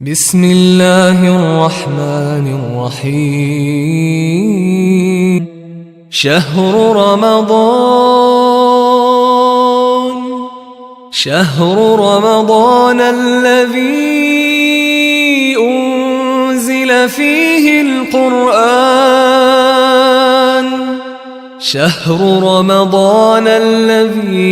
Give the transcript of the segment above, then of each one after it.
بسم اللہ الرحمن الرحیم شہر رمضان الذی انزل فیہ القرآن شہر رمضان الذی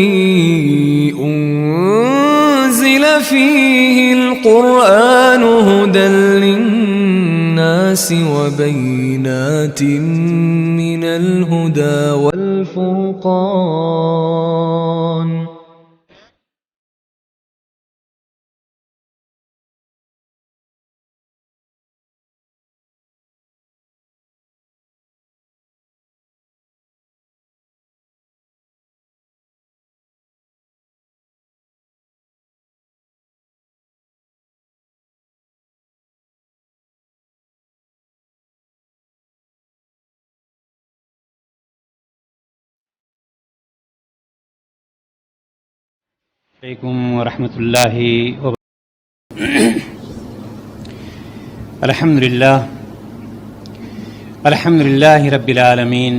انزل فیہ القرآن هدى للناس وبينات من الهدى والفرقان علیکم ورحمۃ اللہ وبرکاتہ الحمد للہ رب العالمین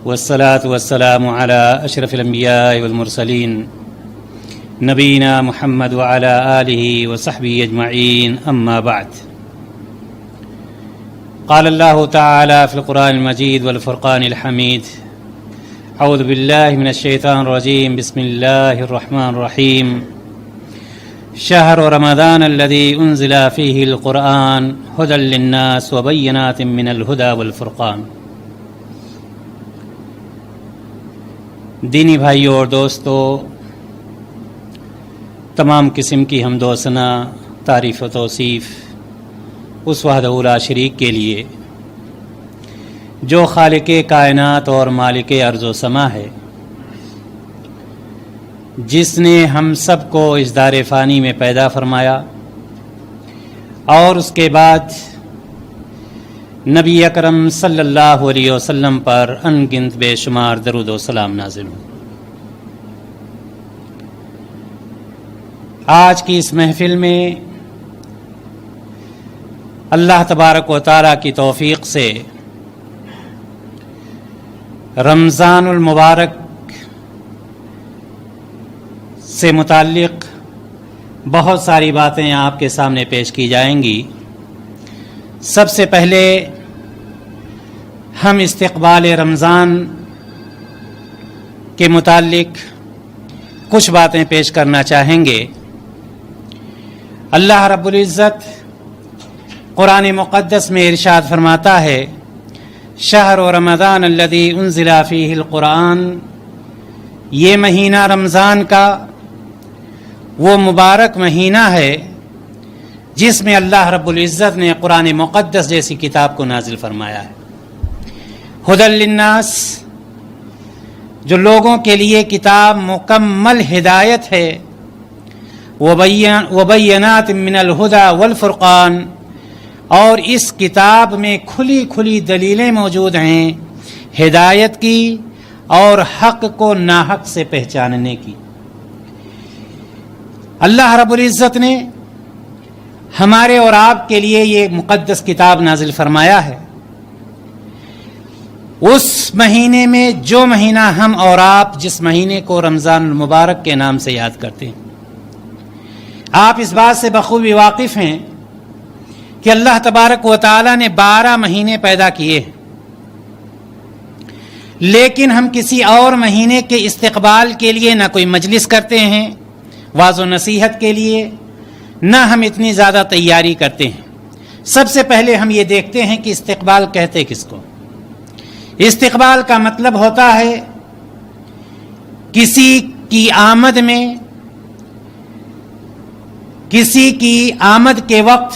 والصلاة والسلام علی اشرف الانبیاء والمرسلین نبینا محمد وعلی آلہ وصحبہ اجمعین اما بعد قال اللہ تعالی فی القرآن المجید والفرقان الحمید اعوذ باللہ من الشیطان الرجیم بسم اللہ الرحمن الرحیم شہر رمضان الذی انزل فیہ القرآن ھدی للناس وبینات من الھدی والفرقان۔ دینی بھائیوں اور دوستو، تمام قسم کی حمد و ثنا، تعریف و توصیف اس وحدہ لا شریک کے لیے جو خالق کائنات اور مالک ارض و سما ہے، جس نے ہم سب کو اس دار فانی میں پیدا فرمایا اور اس کے بعد نبی اکرم صلی اللہ علیہ وسلم پر ان گنت بے شمار درود و سلام نازل ہوں۔ آج کی اس محفل میں اللہ تبارک و تعالیٰ کی توفیق سے رمضان المبارک سے متعلق بہت ساری باتیں آپ کے سامنے پیش کی جائیں گی۔ سب سے پہلے ہم استقبال رمضان کے متعلق کچھ باتیں پیش کرنا چاہیں گے۔ اللہ رب العزت قرآن مقدس میں ارشاد فرماتا ہے، شہر رمضان الذی انزل فیہ القرآن، یہ مہینہ رمضان کا وہ مبارک مہینہ ہے جس میں اللہ رب العزت نے قرآن مقدس جیسی کتاب کو نازل فرمایا ہے۔ ھدی للناس، جو لوگوں کے لیے کتاب مکمل ہدایت ہے، وبینات من الھدی والفرقان، اور اس کتاب میں کھلی کھلی دلیلیں موجود ہیں ہدایت کی اور حق کو ناحق سے پہچاننے کی۔ اللہ رب العزت نے ہمارے اور آپ کے لیے یہ مقدس کتاب نازل فرمایا ہے۔ اس مہینے میں جو مہینہ ہم اور آپ جس مہینے کو رمضان المبارک کے نام سے یاد کرتے ہیں، آپ اس بات سے بخوبی واقف ہیں کہ اللہ تبارک و تعالیٰ نے 12 مہینے پیدا کیے، لیکن ہم کسی اور مہینے کے استقبال کے لیے نہ کوئی مجلس کرتے ہیں واعظ و نصیحت کے لیے، نہ ہم اتنی زیادہ تیاری کرتے ہیں۔ سب سے پہلے ہم یہ دیکھتے ہیں کہ استقبال کہتے کس کو۔ استقبال کا مطلب ہوتا ہے کسی کی آمد میں، کسی کی آمد کے وقت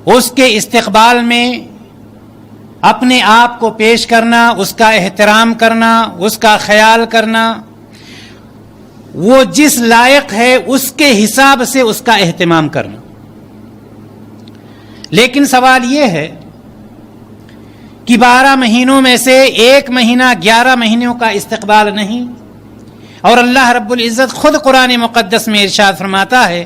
اس کے استقبال میں اپنے آپ کو پیش کرنا، اس کا احترام کرنا، اس کا خیال کرنا، وہ جس لائق ہے اس کے حساب سے اس کا اہتمام کرنا۔ لیکن سوال یہ ہے کہ 12 مہینوں میں سے ایک مہینہ 11 مہینوں کا استقبال نہیں، اور اللہ رب العزت خود قرآن مقدس میں ارشاد فرماتا ہے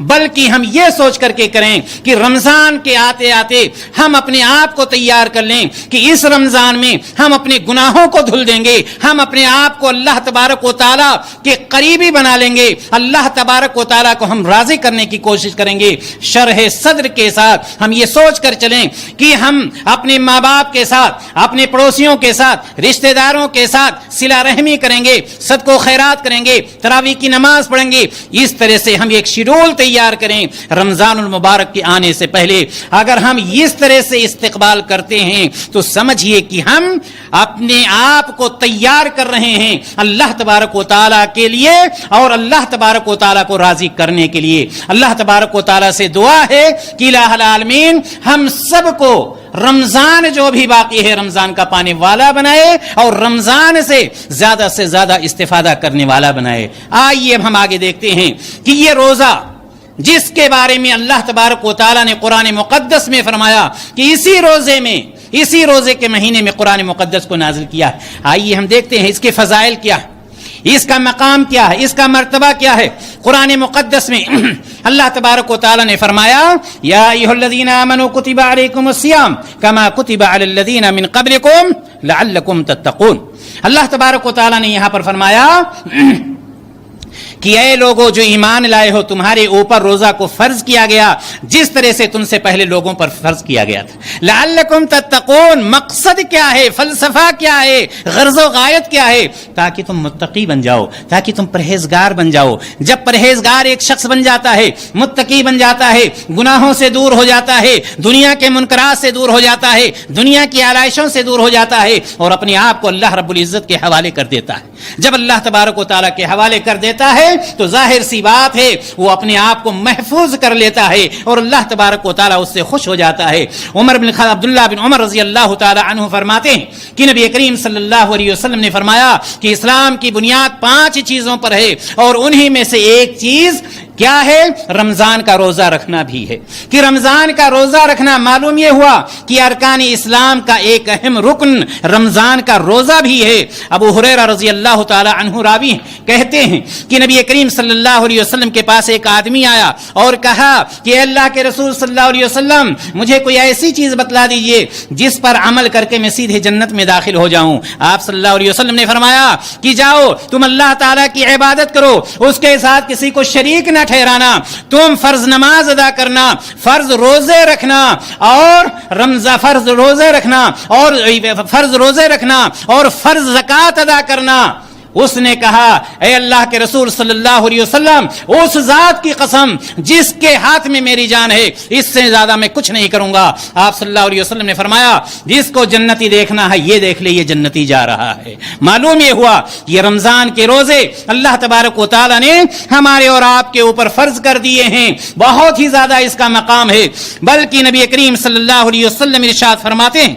بلکہ ہم یہ سوچ کر کے کریں کہ رمضان کے آتے آتے ہم اپنے آپ کو تیار کر لیں کہ اس رمضان میں ہم اپنے گناہوں کو دھل دیں گے، ہم اپنے آپ کو اللہ تبارک و تعالیٰ کے قریبی بنا لیں گے، اللہ تبارک و تعالیٰ کو ہم راضی کرنے کی کوشش کریں گے شرح صدر کے ساتھ۔ ہم یہ سوچ کر چلیں کہ ہم اپنے ماں باپ کے ساتھ، اپنے پڑوسیوں کے ساتھ، رشتہ داروں کے ساتھ صلہ رحمی کریں گے، صدقہ و خیرات کریں گے، تراویح کی نماز پڑھیں گے۔ اس طرح سے ہم ایک شیڈول تیار کریں رمضان المبارک کے آنے سے پہلے۔ اگر ہم اس طرح سے استقبال کرتے ہیں تو سمجھیے کہ ہم اپنے آپ کو تیار کر رہے ہیں اللہ تبارک و تعالیٰ کے لیے اور اللہ تبارک و تعالیٰ کو راضی کرنے کے لیے۔ اللہ تبارک و تعالیٰ سے دعا ہے کہ الہ العالمین ہم سب کو رمضان جو بھی باقی ہے رمضان کا پانے والا بنائے اور رمضان سے زیادہ استفادہ کرنے والا بنائے۔ آئیے اب ہم آگے دیکھتے ہیں کہ یہ روزہ جس کے بارے میں اللہ تبارک و تعالیٰ نے قرآن مقدس میں فرمایا کہ اسی روزے کے مہینے میں قرآن مقدس کو نازل کیا، آئیے ہم دیکھتے ہیں اس کے فضائل کیا ہے، اس کا مقام کیا ہے، اس کا مرتبہ کیا ہے۔ قرآن مقدس میں اللہ تبارک و تعالیٰ نے فرمایا یا ایھا الذین آمنوا کتب علیکم الصیام کما کتب علی الذین من قبلکم لعلکم تتقون۔ اللہ تبارک و تعالیٰ نے یہاں پر فرمایا کہ اے لوگو جو ایمان لائے ہو، تمہارے اوپر روزہ کو فرض کیا گیا جس طرح سے تم سے پہلے لوگوں پر فرض کیا گیا تھا۔ لعلکم تتقون، مقصد کیا ہے، فلسفہ کیا ہے، غرض و غایت کیا ہے؟ تاکہ تم متقی بن جاؤ، تاکہ تم پرہیزگار بن جاؤ۔ جب پرہیزگار ایک شخص بن جاتا ہے، متقی بن جاتا ہے، گناہوں سے دور ہو جاتا ہے، دنیا کے منکرات سے دور ہو جاتا ہے، دنیا کی آلائشوں سے دور ہو جاتا ہے اور اپنے آپ کو اللہ رب العزت کے حوالے کر دیتا ہے۔ جب اللہ تبارک و تعالیٰ کے حوالے کر دیتا ہے تو ظاہر سی بات ہے وہ اپنے آپ کو محفوظ کر لیتا ہے اور اللہ تبارک و تعالیٰ اس سے خوش ہو جاتا ہے۔ عبداللہ بن عمر رضی اللہ تعالی عنہ فرماتے ہیں کہ نبی کریم صلی اللہ علیہ وسلم نے فرمایا کہ اسلام کی بنیاد 5 چیزوں پر ہے اور انہی میں سے ایک چیز کیا ہے؟ رمضان کا روزہ رکھنا بھی ہے۔ کہ رمضان کا روزہ رکھنا، معلوم یہ ہوا کہ ارکان اسلام کا ایک اہم رکن رمضان کا روزہ بھی ہے۔ ابو ہریرہ رضی اللہ تعالی عنہ راوی کہتے ہیں کہ نبی کریم صلی اللہ علیہ وسلم کے پاس ایک آدمی آیا اور کہا کہ اللہ کے رسول صلی اللہ علیہ وسلم مجھے کوئی ایسی چیز بتلا دیجئے جس پر عمل کر کے میں سیدھے جنت میں داخل ہو جاؤں۔ آپ صلی اللہ علیہ وسلم نے فرمایا کہ جاؤ تم اللہ تعالیٰ کی عبادت کرو، اس کے ساتھ کسی کو شریک نہ ٹھہرانا، تم فرض نماز ادا کرنا، فرض روزے رکھنا اور فرض روزے رکھنا اور فرض زکوٰۃ ادا کرنا۔ اس نے کہا اے اللہ کے رسول صلی اللہ علیہ وسلم، اس ذات کی قسم جس کے ہاتھ میں میری جان ہے، اس سے زیادہ میں کچھ نہیں کروں گا۔ آپ صلی اللہ علیہ وسلم نے فرمایا جس کو جنتی دیکھنا ہے یہ دیکھ لے، یہ جنتی جا رہا ہے۔ معلوم یہ ہوا یہ رمضان کے روزے اللہ تبارک و تعالیٰ نے ہمارے اور آپ کے اوپر فرض کر دیے ہیں، بہت ہی زیادہ اس کا مقام ہے۔ بلکہ نبی کریم صلی اللہ علیہ وسلم ارشاد فرماتے ہیں،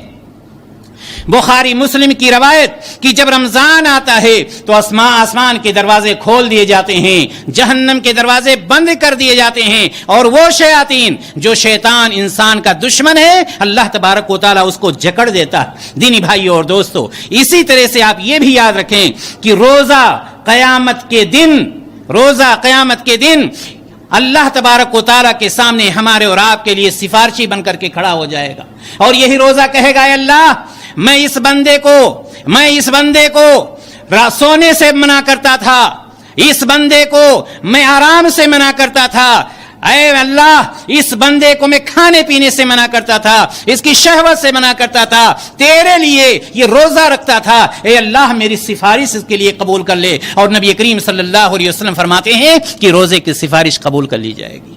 بخاری مسلم کی روایت کہ جب رمضان آتا ہے تو آسمان کے دروازے کھول دیے جاتے ہیں، جہنم کے دروازے بند کر دیے جاتے ہیں اور وہ شیاطین جو شیطان انسان کا دشمن ہے اللہ تبارک و تعالیٰ اس کو جکڑ دیتا ہے۔ دینی بھائیو اور دوستو، اسی طرح سے آپ یہ بھی یاد رکھیں کہ روزہ قیامت کے دن اللہ تبارک و تعالیٰ کے سامنے ہمارے اور آپ کے لیے سفارشی بن کر کے کھڑا ہو جائے گا اور یہی روزہ کہے گا اے اللہ میں اس بندے کو سونے سے منع کرتا تھا، اس بندے کو میں آرام سے منع کرتا تھا، اے اللہ اس بندے کو میں کھانے پینے سے منع کرتا تھا، اس کی شہوت سے منع کرتا تھا، تیرے لیے یہ روزہ رکھتا تھا، اے اللہ میری سفارش اس کے لیے قبول کر لے۔ اور نبی کریم صلی اللہ علیہ وسلم فرماتے ہیں کہ روزے کی سفارش قبول کر لی جائے گی۔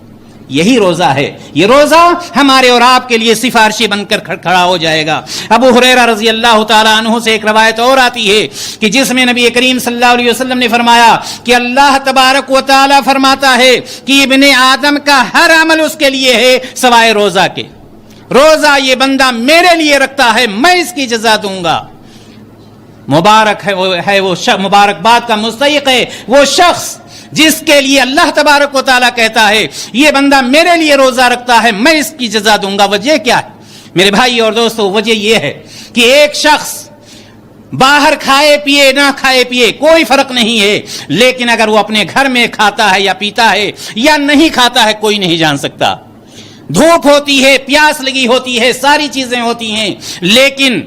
یہی روزہ ہے، یہ روزہ ہمارے اور آپ کے لیے سفارشی بن کر کھڑا ہو جائے گا۔ ابو ہریرہ رضی اللہ تعالی عنہ سے ایک روایت اور آتی ہے کہ جس میں نبی کریم صلی اللہ علیہ وسلم نے فرمایا کہ اللہ تبارک و تعالی فرماتا ہے کہ ابن آدم کا ہر عمل اس کے لیے ہے سوائے روزہ کے۔ روزہ یہ بندہ میرے لیے رکھتا ہے، میں اس کی جزا دوں گا۔ مبارک ہے وہ مبارکباد کا مستحق ہے وہ شخص جس کے لیے اللہ تبارک و تعالیٰ کہتا ہے یہ بندہ میرے لیے روزہ رکھتا ہے، میں اس کی جزا دوں گا۔ وجہ کیا ہے میرے بھائی اور دوستو؟ وجہ یہ ہے کہ ایک شخص باہر کھائے پیے نہ کھائے پیے کوئی فرق نہیں ہے، لیکن اگر وہ اپنے گھر میں کھاتا ہے یا پیتا ہے یا نہیں کھاتا ہے کوئی نہیں جان سکتا۔ دھوپ ہوتی ہے، پیاس لگی ہوتی ہے، ساری چیزیں ہوتی ہیں، لیکن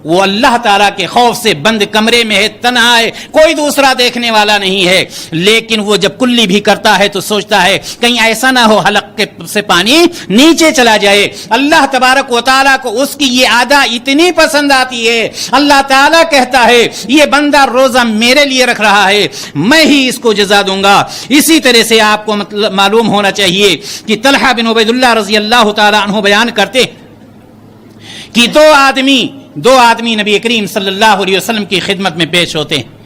وہ اللہ تعالیٰ کے خوف سے بند کمرے میں ہے، تنہا ہے، کوئی دوسرا دیکھنے والا نہیں ہے، لیکن وہ جب کلی بھی کرتا ہے تو سوچتا ہے کہیں ایسا نہ ہو حلق سے پانی نیچے چلا جائے۔ اللہ تبارک و تعالیٰ کو اس کی یہ عادت اتنی پسند آتی ہے، اللہ تعالیٰ کہتا ہے یہ بندہ روزہ میرے لیے رکھ رہا ہے، میں ہی اس کو جزا دوں گا۔ اسی طرح سے آپ کو معلوم ہونا چاہیے کہ طلحہ بن عبید اللہ رضی اللہ تعالیٰ عنہ بیان کرتے کہ دو آدمی نبی کریم صلی اللہ علیہ وسلم کی خدمت میں پیش ہوتے ہیں۔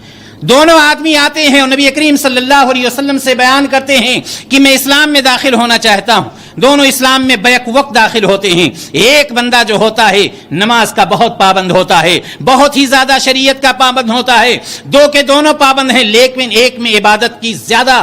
دونوں آدمی آتے ہیں اور نبی کریم صلی اللہ علیہ وسلم سے بیان کرتے ہیں کہ میں اسلام میں داخل ہونا چاہتا ہوں۔ دونوں اسلام میں بیک وقت داخل ہوتے ہیں۔ ایک بندہ جو ہوتا ہے نماز کا بہت پابند ہوتا ہے، بہت ہی زیادہ شریعت کا پابند ہوتا ہے، دو کے دونوں پابند ہیں، لیکن ایک میں عبادت کی زیادہ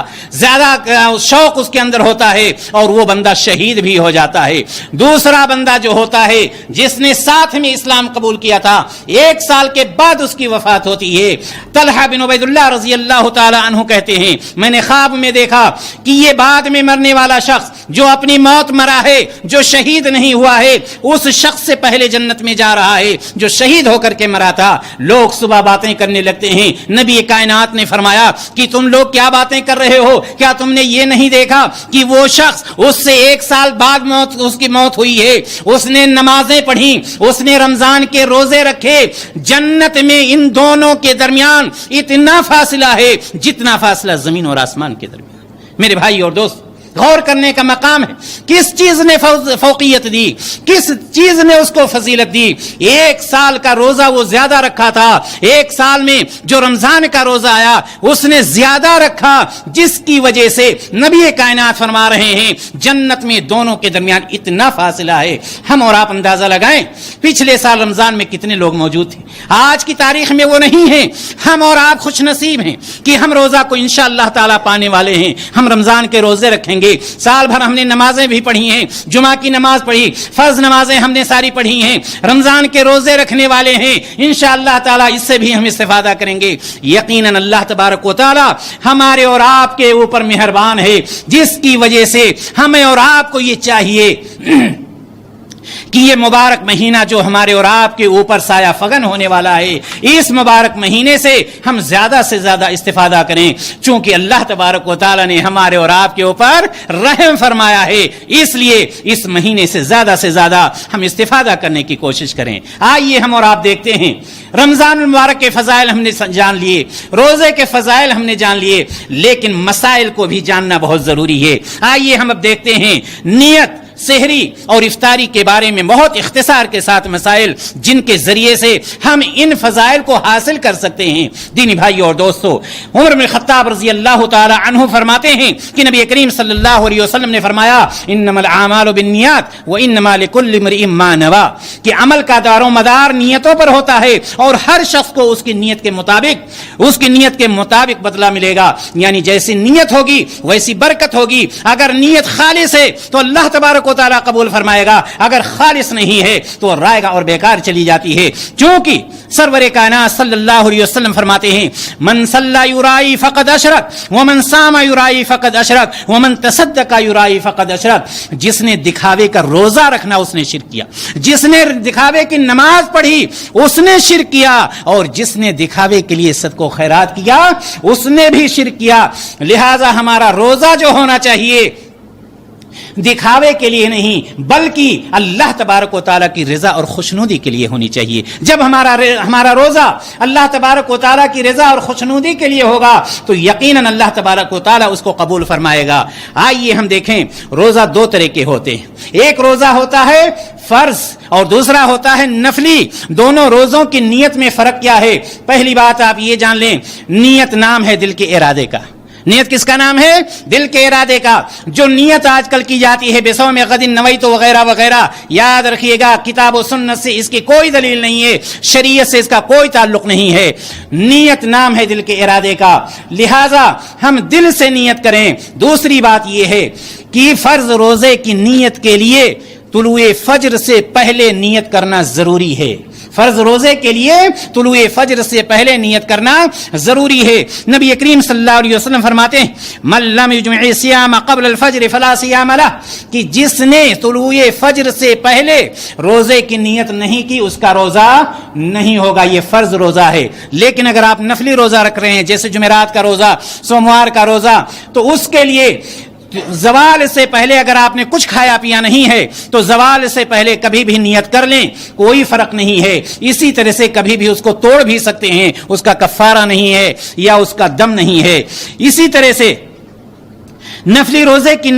شوق اس کے اندر ہوتا ہے اور وہ بندہ شہید بھی ہو جاتا ہے۔ دوسرا بندہ جو ہوتا ہے جس نے ساتھ میں اسلام قبول کیا تھا، 1 سال کے بعد اس کی وفات ہوتی ہے۔ طلحہ بن عبید اللہ رضی اللہ تعالی عنہ کہتے ہیں میں نے خواب میں دیکھا کہ یہ بعد میں مرنے والا شخص جو اپنی موت مرا ہے، جو شہید نہیں ہوا ہے، اس شخص سے پہلے جنت میں جا رہا ہے جو شہید ہو کر کے مرا تھا۔ لوگ صبح باتیں کرنے لگتے ہیں، نبی کائنات نے فرمایا کہ تم لوگ کیا باتیں کر رہے ہو؟ کیا تم نے یہ نہیں دیکھا کہ وہ شخص اس سے 1 سال بعد اس کی موت ہوئی ہے، اس نے نمازیں پڑھی، اس نے رمضان کے روزے رکھے، جنت میں ان دونوں کے درمیان اتنا فاصلہ ہے جتنا فاصلہ زمین اور آسمان کے درمیان۔ میرے بھائی اور دوست، غور کرنے کا مقام ہے کس چیز نے فوقیت دی، کس چیز نے اس کو فضیلت دی۔ 1 سال کا روزہ وہ زیادہ رکھا تھا، 1 سال میں جو رمضان کا روزہ آیا اس نے زیادہ رکھا، جس کی وجہ سے نبی کائنات فرما رہے ہیں جنت میں دونوں کے درمیان اتنا فاصلہ ہے۔ ہم اور آپ اندازہ لگائیں پچھلے سال رمضان میں کتنے لوگ موجود تھے، آج کی تاریخ میں وہ نہیں ہیں۔ ہم اور آپ خوش نصیب ہیں کہ ہم روزہ کو انشاءاللہ تعالی پانے والے ہیں، ہم رمضان کے روزے رکھیں گے۔ سال بھر ہم نے نمازیں بھی پڑھی ہیں، جمعہ کی نماز پڑھی، فرض نمازیں ہم نے ساری پڑھی ہیں، رمضان کے روزے رکھنے والے ہیں، انشاءاللہ تعالی اس سے بھی ہم استفادہ کریں گے۔ یقیناً اللہ تبارک و تعالی ہمارے اور آپ کے اوپر مہربان ہے، جس کی وجہ سے ہمیں اور آپ کو یہ چاہیے کہ یہ مبارک مہینہ جو ہمارے اور آپ کے اوپر سایہ فگن ہونے والا ہے، اس مبارک مہینے سے ہم زیادہ سے زیادہ استفادہ کریں، چونکہ اللہ تبارک و تعالی نے ہمارے اور آپ کے اوپر رحم فرمایا ہے، اس لیے اس مہینے سے زیادہ ہم استفادہ کرنے کی کوشش کریں۔ آئیے ہم اور آپ دیکھتے ہیں، رمضان المبارک کے فضائل ہم نے جان لیے، روزے کے فضائل ہم نے جان لیے، لیکن مسائل کو بھی جاننا بہت ضروری ہے۔ آئیے ہم اب دیکھتے ہیں نیت، سحری اور افطاری کے بارے میں بہت اختصار کے ساتھ مسائل، جن کے ذریعے سے ہم ان فضائل کو حاصل کر سکتے ہیں۔ دینی بھائی اور دوستو، عمر بن خطاب رضی اللہ تعالی عنہ فرماتے ہیں کہ نبی کریم صلی اللہ علیہ وسلم نے فرمایا انما الاعمال بالنیات وانما لكل امرئ ما نوى، کہ عمل کا دار و مدار نیتوں پر ہوتا ہے اور ہر شخص کو اس کی نیت کے مطابق بدلہ ملے گا، یعنی جیسی نیت ہوگی ویسی برکت ہوگی۔ اگر نیت خالص ہے تو اللہ تبارک و تعالیٰ قبول فرمائے گا، اگر خالص نہیں ہے تو رائے گا اور بیکار چلی جاتی ہے، کیونکہ سرور کائنات صلی اللہ علیہ وسلم فرماتے ہیں من صلی یرائی فقد اشرک ومن صام یرائی فقد اشرک ومن تصدق یرائی فقد اشرک۔ جس نے دکھاوے کا روزہ رکھنا اس نے شرک کیا، جس نے دکھاوے کی نماز پڑھی اس نے شرک کیا، اور جس نے دکھاوے کے لیے صدقہ و خیرات کیا اس نے بھی شرک کیا۔ لہذا ہمارا روزہ جو ہونا چاہیے دکھاوے کے لیے نہیں بلکہ اللہ تبارک و تعالیٰ کی رضا اور خوشنودی کے لیے ہونی چاہیے۔ جب ہمارا روزہ اللہ تبارک و تعالیٰ کی رضا اور خوشنودی کے لیے ہوگا تو یقیناً اللہ تبارک و تعالیٰ اس کو قبول فرمائے گا۔ آئیے ہم دیکھیں، روزہ 2 طرح کے ہوتے ہیں، ایک روزہ ہوتا ہے فرض اور دوسرا ہوتا ہے نفلی۔ دونوں روزوں کی نیت میں فرق کیا ہے؟ پہلی بات آپ یہ جان لیں، نیت نام ہے دل کے ارادے کا۔ نیت کس کا نام ہے؟ دل کے ارادے کا۔ جو نیت آج کل کی جاتی ہے بصوم غد نویت وغیرہ وغیرہ، یاد رکھیے گا کتاب و سنت سے اس کی کوئی دلیل نہیں ہے، شریعت سے اس کا کوئی تعلق نہیں ہے۔ نیت نام ہے دل کے ارادے کا، لہذا ہم دل سے نیت کریں۔ دوسری بات یہ ہے کہ فرض روزے کی نیت کے لیے طلوع فجر سے پہلے نیت کرنا ضروری ہے۔ فرض روزے کے لیے طلوع فجر سے پہلے نیت کرنا ضروری ہے۔ نبی کریم صلی اللہ علیہ وسلم فرماتے ہیں من لم یجمع الصیام قبل الفجر فلا صیام لہ، کہ جس نے طلوع فجر سے پہلے روزے کی نیت نہیں کی اس کا روزہ نہیں ہوگا۔ یہ فرض روزہ ہے، لیکن اگر آپ نفلی روزہ رکھ رہے ہیں جیسے جمعرات کا روزہ، سوموار کا روزہ، تو اس کے لیے زوال سے پہلے اگر آپ نے کچھ کھایا پیا نہیں ہے تو زوال سے پہلے کبھی بھی نیت کر لیں، کوئی فرق نہیں ہے۔ اسی طرح سے کبھی بھی اس کو توڑ بھی سکتے ہیں، اس کا کفارہ نہیں ہے یا اس کا دم نہیں ہے۔ اسی طرح سے نفلی روزے کی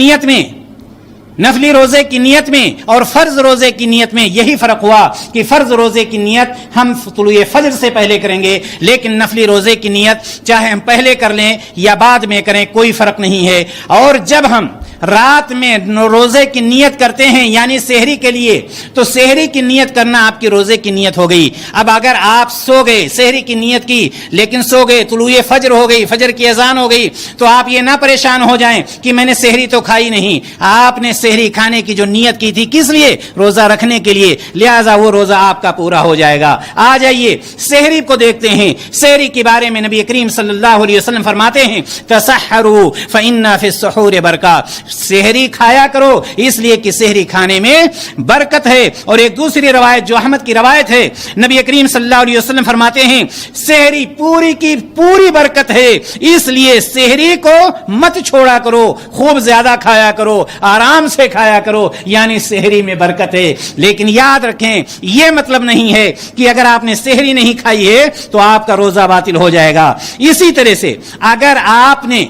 نیت میں اور فرض روزے کی نیت میں یہی فرق ہوا کہ فرض روزے کی نیت ہم طلوع فجر سے پہلے کریں گے، لیکن نفلی روزے کی نیت چاہے ہم پہلے کر لیں یا بعد میں کریں کوئی فرق نہیں ہے۔ اور جب ہم رات میں روزے کی نیت کرتے ہیں یعنی سحری کے لیے، تو سحری کی نیت کرنا آپ کی روزے کی نیت ہو گئی۔ اب اگر آپ سو گئے، سحری کی نیت کی لیکن سو گئے، طلوع فجر ہو گئی، فجر کی اذان ہو گئی، تو آپ یہ نہ پریشان ہو جائیں کہ میں نے سحری تو کھائی نہیں۔ آپ نے سحری کھانے کی جو نیت کی تھی کس لیے؟ روزہ رکھنے کے لیے، لہذا وہ روزہ آپ کا پورا ہو جائے گا۔ آ جائیے سحری کو دیکھتے ہیں۔ سحری کے بارے میں نبی کریم صلی اللہ علیہ وسلم فرماتے ہیں تسحروا فإن فی السحور برکہ، سحری کھایا کرو اس لیے کہ سحری کھانے میں برکت ہے۔ اور ایک دوسری روایت جو احمد کی روایت ہے، نبی کریم صلی اللہ علیہ وسلم فرماتے ہیں سحری پوری کی پوری برکت ہے، اس لیے سحری کو مت چھوڑا کرو، خوب زیادہ کھایا کرو، آرام سے کھایا کرو، یعنی سحری میں برکت ہے۔ لیکن یاد رکھیں یہ مطلب نہیں ہے کہ اگر آپ نے سحری نہیں کھائی ہے تو آپ کا روزہ باطل ہو جائے گا۔ اسی طرح سے اگر آپ نے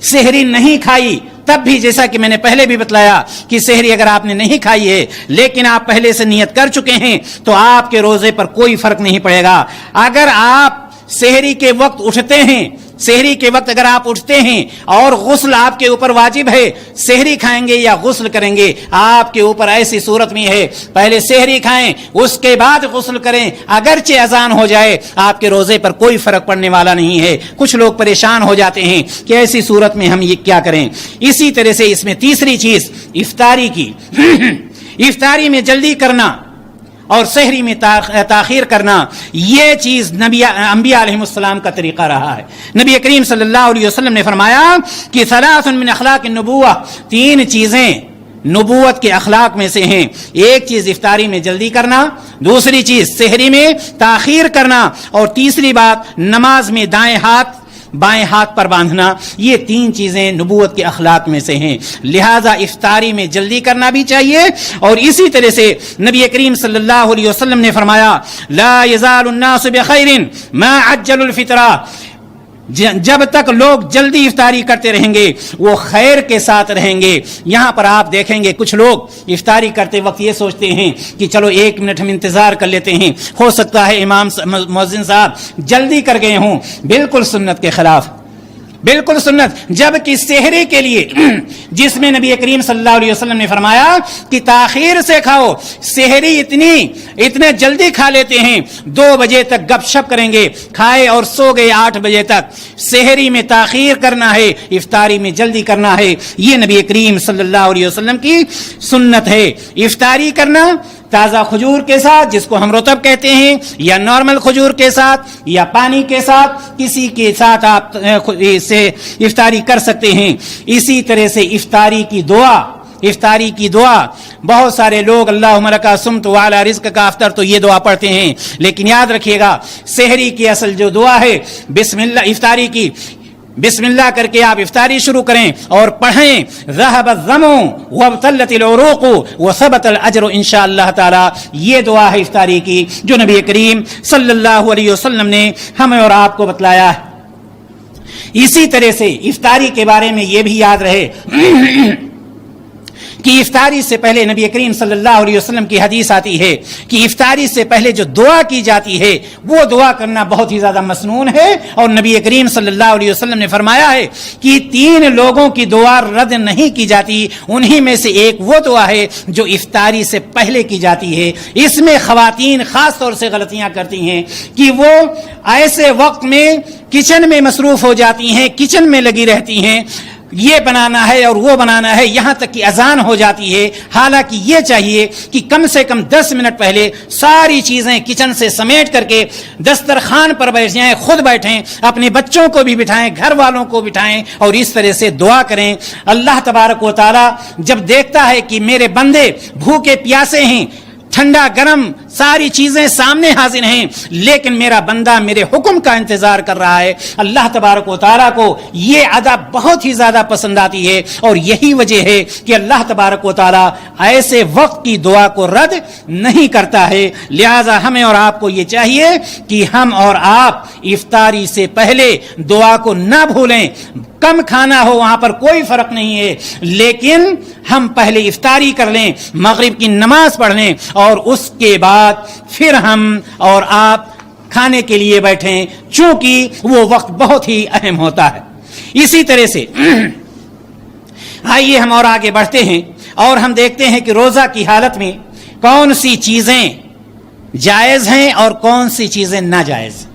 سحری نہیں کھائی تب بھی، جیسا کہ میں نے پہلے بھی بتلایا کہ سحری اگر آپ نے نہیں کھائی ہے لیکن آپ پہلے سے نیت کر چکے ہیں تو آپ کے روزے پر کوئی فرق نہیں پڑے گا۔ اگر آپ سحری کے وقت اٹھتے ہیں، سحری کے وقت اگر آپ اٹھتے ہیں اور غسل آپ کے اوپر واجب ہے، سحری کھائیں گے یا غسل کریں گے؟ آپ کے اوپر ایسی صورت میں ہے پہلے سحری کھائیں اس کے بعد غسل کریں، اگرچہ اذان ہو جائے آپ کے روزے پر کوئی فرق پڑنے والا نہیں ہے۔ کچھ لوگ پریشان ہو جاتے ہیں کہ ایسی صورت میں ہم یہ کیا کریں۔ اسی طرح سے اس میں تیسری چیز افطاری کی افطاری میں جلدی کرنا اور سحری میں تاخیر کرنا، یہ چیز انبیاء علیہ السلام کا طریقہ رہا ہے۔ نبی کریم صلی اللہ علیہ وسلم نے فرمایا کہ ثلاث من اخلاق النبوہ، تین چیزیں نبوت کے اخلاق میں سے ہیں۔ ایک چیز افطاری میں جلدی کرنا، دوسری چیز سحری میں تاخیر کرنا، اور تیسری بات نماز میں دائیں ہاتھ بائیں ہاتھ پر باندھنا۔ یہ تین چیزیں نبوت کے اخلاق میں سے ہیں، لہذا افطاری میں جلدی کرنا بھی چاہیے۔ اور اسی طرح سے نبی کریم صلی اللہ علیہ وسلم نے فرمایا لا یزال الناس بخیر ما عجل الفطرہ، جب تک لوگ جلدی افطاری کرتے رہیں گے وہ خیر کے ساتھ رہیں گے۔ یہاں پر آپ دیکھیں گے کچھ لوگ افطاری کرتے وقت یہ سوچتے ہیں کہ چلو 1 منٹ ہم انتظار کر لیتے ہیں، ہو سکتا ہے امام مؤذن صاحب جلدی کر گئے ہوں۔ بالکل سنت کے خلاف، بالکل سنت، جبکہ سحری کے لیے جس میں نبی کریم صلی اللہ علیہ وسلم نے فرمایا کہ تاخیر سے کھاؤ، سحری اتنے جلدی کھا لیتے ہیں 2 بجے تک گپ شپ کریں گے، کھائے اور سو گئے 8 بجے تک۔ سحری میں تاخیر کرنا ہے، افطاری میں جلدی کرنا ہے، یہ نبی کریم صلی اللہ علیہ وسلم کی سنت ہے۔ افطاری کرنا تازہ کھجور کے ساتھ، جس کو ہم رطب کہتے ہیں، یا نارمل کھجور کے ساتھ یا پانی کے ساتھ، کسی کے ساتھ آپ سے افطاری کر سکتے ہیں۔ اسی طرح سے افطاری کی دعا بہت سارے لوگ اللہم لک صمت وعلی رزقک افطر تو یہ دعا پڑھتے ہیں، لیکن یاد رکھیے گا سحری کی اصل جو دعا ہے بسم اللہ، افطاری کی بسم اللہ کر کے آپ افطاری شروع کریں اور پڑھیں ذهب الظمأ وابتلت العروق وثبت الاجر انشاءاللہ تعالی۔ یہ دعا ہے افطاری کی جو نبی کریم صلی اللہ علیہ وسلم نے ہمیں اور آپ کو بتلایا ہے۔ اسی طرح سے افطاری کے بارے میں یہ بھی یاد رہے کہ افطاری سے پہلے نبی کریم صلی اللہ علیہ وسلم کی حدیث آتی ہے کہ افطاری سے پہلے جو دعا کی جاتی ہے وہ دعا کرنا بہت ہی زیادہ مسنون ہے، اور نبی کریم صلی اللہ علیہ وسلم نے فرمایا ہے کہ 3 لوگوں کی دعا رد نہیں کی جاتی، انہی میں سے ایک وہ دعا ہے جو افطاری سے پہلے کی جاتی ہے۔ اس میں خواتین خاص طور سے غلطیاں کرتی ہیں کہ وہ ایسے وقت میں کچن میں مصروف ہو جاتی ہیں، کچن میں لگی رہتی ہیں، یہ بنانا ہے اور وہ بنانا ہے، یہاں تک کہ اذان ہو جاتی ہے، حالانکہ یہ چاہیے کہ کم سے کم 10 منٹ پہلے ساری چیزیں کچن سے سمیٹ کر کے دسترخوان پر بیٹھ جائیں، خود بیٹھیں، اپنے بچوں کو بھی بٹھائیں، گھر والوں کو بٹھائیں اور اس طرح سے دعا کریں۔ اللہ تبارک و تعالی جب دیکھتا ہے کہ میرے بندے بھوکے پیاسے ہیں، ٹھنڈا گرم ساری چیزیں سامنے حاضر ہیں، لیکن میرا بندہ میرے حکم کا انتظار کر رہا ہے، اللہ تبارک و تعالیٰ کو یہ ادا بہت ہی زیادہ پسند آتی ہے، اور یہی وجہ ہے کہ اللہ تبارک و تعالیٰ ایسے وقت کی دعا کو رد نہیں کرتا ہے۔ لہذا ہمیں اور آپ کو یہ چاہیے کہ ہم اور آپ افطاری سے پہلے دعا کو نہ بھولیں۔ کم کھانا ہو وہاں پر کوئی فرق نہیں ہے، لیکن ہم پہلے افطاری کر لیں، مغرب کی نماز پڑھ لیں، اور اس کے بعد پھر ہم اور آپ کھانے کے لیے بیٹھیں، چونکہ وہ وقت بہت ہی اہم ہوتا ہے۔ اسی طرح سے آئیے ہم اور آگے بڑھتے ہیں اور ہم دیکھتے ہیں کہ روزہ کی حالت میں کون سی چیزیں جائز ہیں اور کون سی چیزیں ناجائز ہیں۔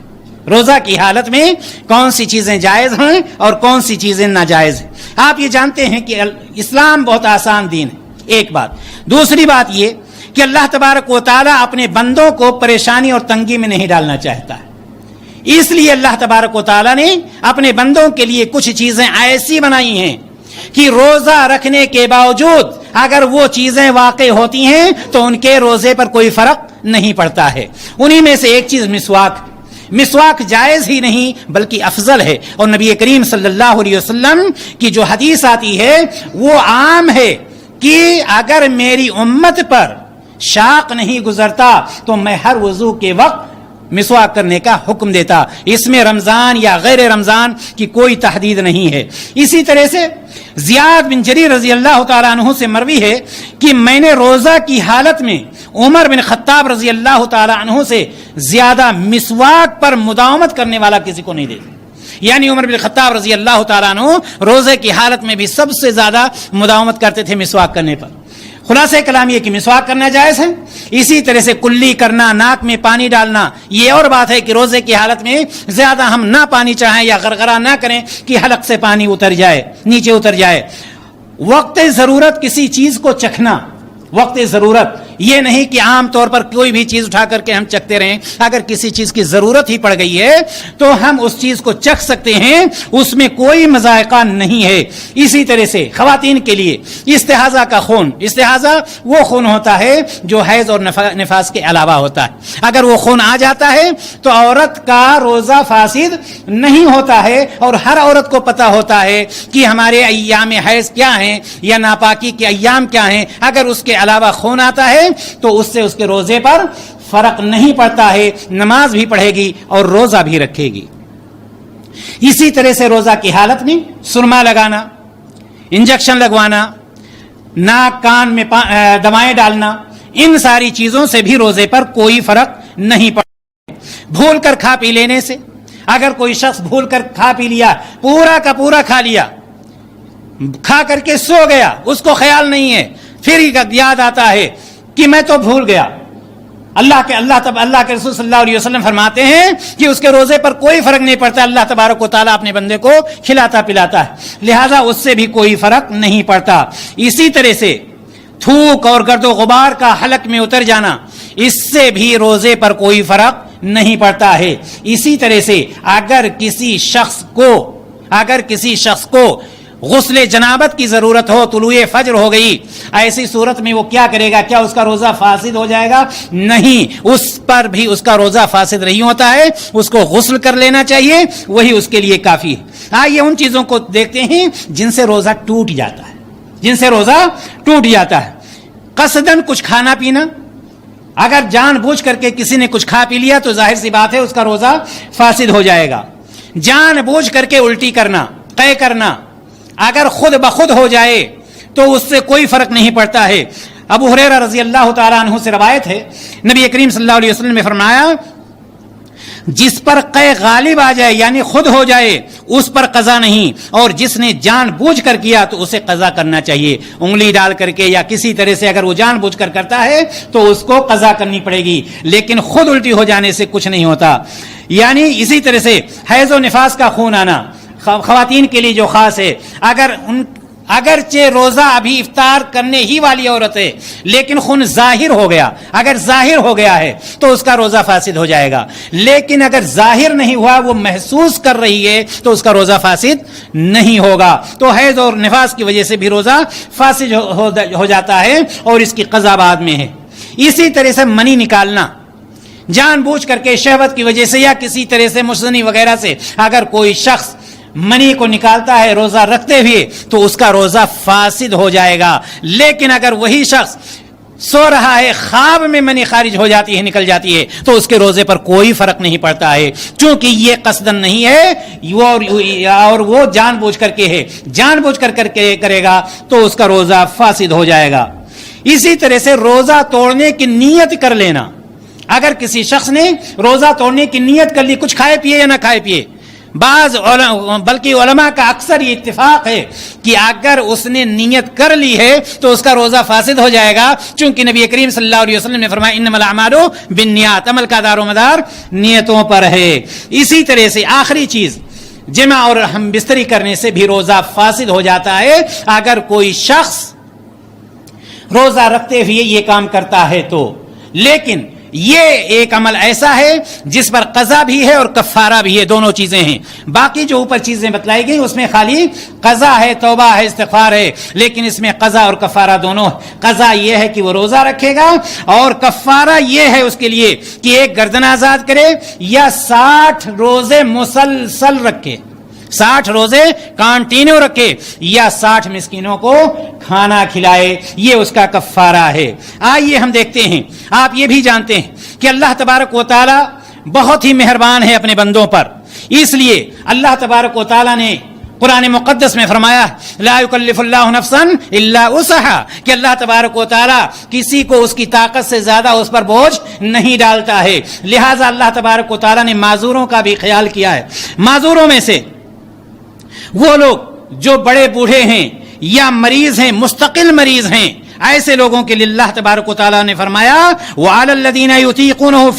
روزہ کی حالت میں کون سی چیزیں جائز ہیں اور کون سی چیزیں ناجائز ہیں۔ آپ یہ جانتے ہیں کہ اسلام بہت آسان دین ہے، ایک بات۔ دوسری بات یہ کہ اللہ تبارک و تعالیٰ اپنے بندوں کو پریشانی اور تنگی میں نہیں ڈالنا چاہتا ہے، اس لیے اللہ تبارک و تعالیٰ نے اپنے بندوں کے لیے کچھ چیزیں ایسی بنائی ہیں کہ روزہ رکھنے کے باوجود اگر وہ چیزیں واقع ہوتی ہیں تو ان کے روزے پر کوئی فرق نہیں پڑتا ہے۔ انہی میں سے ایک چیز مسواک جائز ہی نہیں بلکہ افضل ہے، اور نبی کریم صلی اللہ علیہ وسلم کی جو حدیث آتی ہے وہ عام ہے کہ اگر میری امت پر شاق نہیں گزرتا تو میں ہر وضو کے وقت مسواک کرنے کا حکم دیتا۔ اس میں رمضان یا غیر رمضان کی کوئی تحدید نہیں ہے۔ اسی طرح سے زیاد بن جریر رضی اللہ تعالیٰ عنہ سے مروی ہے کہ میں نے روزہ کی حالت میں عمر بن خطاب رضی اللہ تعالیٰ عنہ سے زیادہ مسواک پر مداومت کرنے والا کسی کو نہیں دیکھا۔ یعنی عمر بن خطاب رضی اللہ تعالیٰ عنہ روزے کی حالت میں بھی سب سے زیادہ مداومت کرتے تھے مسواک کرنے پر۔ خلاصہ کلام یہ کہ مسواک کرنا جائز ہے۔ اسی طرح سے کلی کرنا، ناک میں پانی ڈالنا، یہ اور بات ہے کہ روزے کی حالت میں زیادہ ہم نہ پانی چاہیں یا غرغرہ نہ کریں کہ حلق سے پانی اتر جائے، نیچے اتر جائے۔ وقت ضرورت کسی چیز کو چکھنا، وقت ضرورت یہ نہیں کہ عام طور پر کوئی بھی چیز اٹھا کر کے ہم چکھتے رہیں۔ اگر کسی چیز کی ضرورت ہی پڑ گئی ہے تو ہم اس چیز کو چکھ سکتے ہیں، اس میں کوئی مذائقہ نہیں ہے۔ اسی طرح سے خواتین کے لیے استحاضہ کا خون، استحاضہ وہ خون ہوتا ہے جو حیض اور نفاس کے علاوہ ہوتا ہے۔ اگر وہ خون آ جاتا ہے تو عورت کا روزہ فاسد نہیں ہوتا ہے، اور ہر عورت کو پتہ ہوتا ہے کہ ہمارے ایام حیض کیا ہیں یا ناپاکی کے ایام کیا ہیں۔ اگر اس کے علاوہ خون آتا ہے تو اس سے اس کے روزے پر فرق نہیں پڑتا ہے، نماز بھی پڑھے گی اور روزہ بھی رکھے گی۔ اسی طرح سے روزہ کی حالت میں سرما لگانا، انجیکشن لگوانا، ناک کان میں دوائیں ڈالنا، ان ساری چیزوں سے بھی روزے پر کوئی فرق نہیں پڑتا۔ بھول کر کھا پی لینے سے، اگر کوئی شخص بھول کر کھا پی لیا، پورا کا پورا کھا لیا، کھا کر کے سو گیا، اس کو خیال نہیں ہے، پھر یاد آتا ہے کہ میں تو بھول گیا، اللہ کے رسول صلی اللہ علیہ وسلم فرماتے ہیں کہ اس کے روزے پر کوئی فرق نہیں پڑتا، اللہ تبارک و تعالیٰ اپنے بندے کو کھلاتا پلاتا ہے، لہذا اس سے بھی کوئی فرق نہیں پڑتا۔ اسی طرح سے تھوک اور گرد و غبار کا حلق میں اتر جانا، اس سے بھی روزے پر کوئی فرق نہیں پڑتا ہے۔ اسی طرح سے اگر کسی شخص کو غسل جنابت کی ضرورت ہو، طلوع فجر ہو گئی، ایسی صورت میں وہ کیا کرے گا؟ کیا اس کا روزہ فاسد ہو جائے گا؟ نہیں، اس پر بھی اس کا روزہ فاسد نہیں ہوتا ہے، اس کو غسل کر لینا چاہیے، وہی اس کے لیے کافی ہے۔ آئیے ان چیزوں کو دیکھتے ہیں جن سے روزہ ٹوٹ جاتا ہے۔ قصداً کچھ کھانا پینا، اگر جان بوجھ کر کے کسی نے کچھ کھا پی لیا تو ظاہر سی بات ہے اس کا روزہ فاسد ہو جائے گا۔ جان بوجھ کر کے الٹی کرنا، قے کرنا، اگر خود بخود ہو جائے تو اس سے کوئی فرق نہیں پڑتا ہے۔ ابو ہریرہ رضی اللہ تعالیٰ عنہ سے روایت ہے، نبی کریم صلی اللہ علیہ وسلم نے فرمایا جس پر قے غالب آ جائے یعنی خود ہو جائے اس پر قضا نہیں، اور جس نے جان بوجھ کر کیا تو اسے قضا کرنا چاہیے، انگلی ڈال کر کے یا کسی طرح سے اگر وہ جان بوجھ کر کرتا ہے تو اس کو قضا کرنی پڑے گی، لیکن خود الٹی ہو جانے سے کچھ نہیں ہوتا۔ یعنی اسی طرح سے حیض و نفاس کا خون آنا، خواتین کے لیے جو خاص ہے، اگرچہ روزہ ابھی افطار کرنے ہی والی عورت ہے لیکن خون ظاہر ہو گیا، اگر ظاہر ہو گیا ہے تو اس کا روزہ فاسد ہو جائے گا، لیکن اگر ظاہر نہیں ہوا، وہ محسوس کر رہی ہے، تو اس کا روزہ فاسد نہیں ہوگا۔ تو حیض اور نفاس کی وجہ سے بھی روزہ فاسد ہو جاتا ہے اور اس کی قضا بعد میں ہے۔ اسی طرح سے منی نکالنا جان بوجھ کر کے شہوت کی وجہ سے یا کسی طرح سے مصنی وغیرہ سے اگر کوئی شخص منی کو نکالتا ہے روزہ رکھتے ہوئے تو اس کا روزہ فاسد ہو جائے گا، لیکن اگر وہی شخص سو رہا ہے، خواب میں منی خارج ہو جاتی ہے، نکل جاتی ہے، تو اس کے روزے پر کوئی فرق نہیں پڑتا ہے، چونکہ یہ قصدن نہیں ہے اور وہ جان بوجھ کر کے ہے، جان بوجھ کر کے کرے گا تو اس کا روزہ فاسد ہو جائے گا۔ اسی طرح سے روزہ توڑنے کی نیت کر لینا، اگر کسی شخص نے روزہ توڑنے کی نیت کر لی، کچھ کھائے پیے یا نہ کھائے پیے، بلکہ علماء کا اکثر یہ اتفاق ہے کہ اگر اس نے نیت کر لی ہے تو اس کا روزہ فاسد ہو جائے گا، چونکہ نبی کریم صلی اللہ علیہ وسلم نے فرمایا انما الاعمال بالنیات، عمل کا دار و مدار نیتوں پر ہے۔ اسی طرح سے آخری چیز، جمع اور ہم بستری کرنے سے بھی روزہ فاسد ہو جاتا ہے اگر کوئی شخص روزہ رکھتے ہوئے یہ کام کرتا ہے تو، لیکن یہ ایک عمل ایسا ہے جس پر قضا بھی ہے اور کفارہ بھی ہے، دونوں چیزیں ہیں۔ باقی جو اوپر چیزیں بتلائی گئی اس میں خالی قضا ہے، توبہ ہے، استغفار ہے، لیکن اس میں قضا اور کفارہ دونوں۔ قضا یہ ہے کہ وہ روزہ رکھے گا اور کفارہ یہ ہے اس کے لیے کہ ایک گردن آزاد کرے یا 60 روزے مسلسل رکھے، 60 روزے کانٹینیو رکھے یا 60 مسکینوں کو کھانا کھلائے، یہ اس کا کفارہ ہے۔ آئیے ہم دیکھتے ہیں، آپ یہ بھی جانتے ہیں کہ اللہ تبارک و تعالی بہت ہی مہربان ہے اپنے بندوں پر، اس لیے اللہ تبارک و تعالی نے قرآن مقدس میں فرمایا لا یکلف اللہ نفسا الا وسعها، کہ اللہ تبارک و تعالی کسی کو اس کی طاقت سے زیادہ اس پر بوجھ نہیں ڈالتا ہے، لہٰذا اللہ تبارک و تعالی نے معذوروں کا بھی خیال کیا ہے۔ معذوروں میں سے وہ لوگ جو بڑے بوڑھے ہیں یا مریض ہیں، مستقل مریض ہیں، ایسے لوگوں کے لیے اللہ تبارک و تعالیٰ نے فرمایا وَعَلَى الَّذِينَ يُطِيقُونَهُ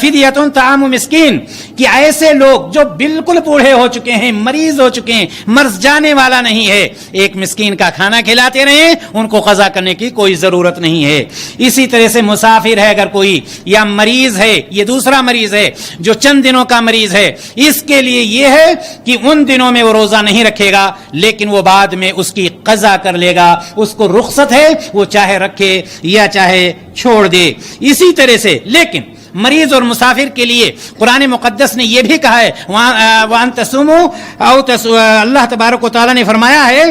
فِدْيَةٌ طَعَامُ مسکین، کہ ایسے لوگ جو بالکل بوڑھے ہو چکے ہیں، مریض ہو چکے ہیں، مرض جانے والا نہیں ہے، ایک مسکین کا کھانا کھلاتے رہیں، ان کو قضا کرنے کی کوئی ضرورت نہیں ہے۔ اسی طرح سے مسافر ہے اگر کوئی یا مریض ہے، یہ دوسرا مریض ہے جو چند دنوں کا مریض ہے، اس کے لیے یہ ہے کہ ان دنوں میں وہ روزہ نہیں رکھے گا لیکن وہ بعد میں اس کی قضا کر لے گا، اس کو رخصت ہے، وہ چاہے رکھے یا چاہے چھوڑ دے۔ اسی طرح سے لیکن مریض اور مسافر کے لیے قرآن مقدس نے یہ بھی کہا ہے وَأَن تَصُومُوا اللہ تبارک و تعالیٰ نے فرمایا ہے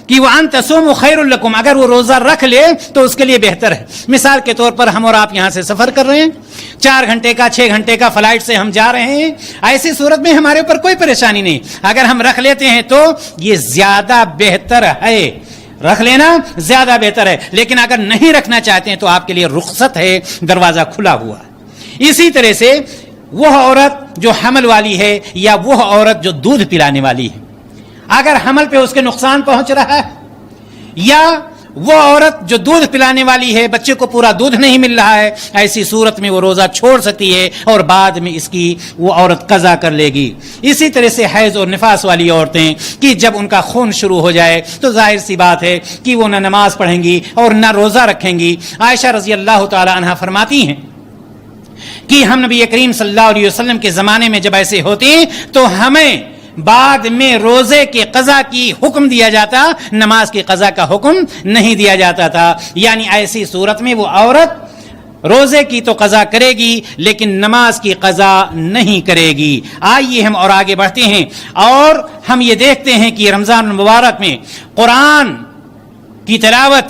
کہ وَأَن تَصُومُوا خَيْرٌ لَكُمْ، اگر وہ روزہ رکھ لے تو اس کے لیے بہتر ہے۔ مثال کے طور پر ہم اور آپ یہاں سے سفر کر رہے ہیں، 4 گھنٹے کا 6 گھنٹے کا فلائٹ سے ہم جا رہے ہیں، ایسی صورت میں ہمارے اوپر کوئی پریشانی نہیں، اگر ہم رکھ لیتے ہیں تو یہ زیادہ بہتر ہے، رکھ لینا زیادہ بہتر ہے، لیکن اگر نہیں رکھنا چاہتے ہیں تو آپ کے لیے رخصت ہے، دروازہ کھلا ہوا ہے۔ اسی طرح سے وہ عورت جو حمل والی ہے یا وہ عورت جو دودھ پلانے والی ہے، اگر حمل پہ اس کے نقصان پہنچ رہا ہے یا وہ عورت جو دودھ پلانے والی ہے بچے کو پورا دودھ نہیں مل رہا ہے، ایسی صورت میں وہ روزہ چھوڑ سکتی ہے اور بعد میں اس کی وہ عورت قضا کر لے گی۔ اسی طرح سے حیض اور نفاس والی عورتیں کہ جب ان کا خون شروع ہو جائے تو ظاہر سی بات ہے کہ وہ نہ نماز پڑھیں گی اور نہ روزہ رکھیں گی۔ عائشہ رضی اللہ تعالی عنہا فرماتی ہیں کہ ہم نبی کریم صلی اللہ علیہ وسلم کے زمانے میں جب ایسے ہوتے تو ہمیں بعد میں روزے کی قضا کی حکم دیا جاتا، نماز کی قضا کا حکم نہیں دیا جاتا تھا، یعنی ایسی صورت میں وہ عورت روزے کی تو قضا کرے گی لیکن نماز کی قضا نہیں کرے گی۔ آئیے ہم اور آگے بڑھتے ہیں اور ہم یہ دیکھتے ہیں کہ رمضان المبارک میں قرآن کی تلاوت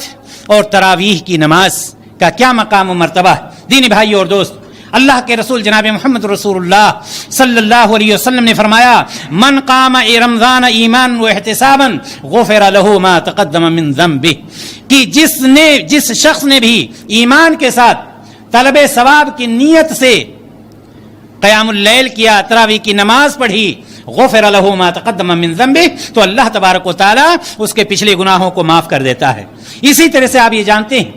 اور تراویح کی نماز کا کیا مقام و مرتبہ۔ دینی بھائی اور دوست، اللہ کے رسول جناب محمد رسول اللہ صلی اللہ علیہ وسلم نے فرمایا من قام رمضان ایمان و احتسابا غفر له ما تقدم من ذنبه، کہ جس شخص نے بھی ایمان کے ساتھ طلب ثواب کی نیت سے قیام اللیل کیا، تراویح کی نماز پڑھی، غفر له ما تقدم من ذنبه، تو اللہ تبارک و تعالی اس کے پچھلے گناہوں کو معاف کر دیتا ہے۔ اسی طرح سے آپ یہ جانتے ہیں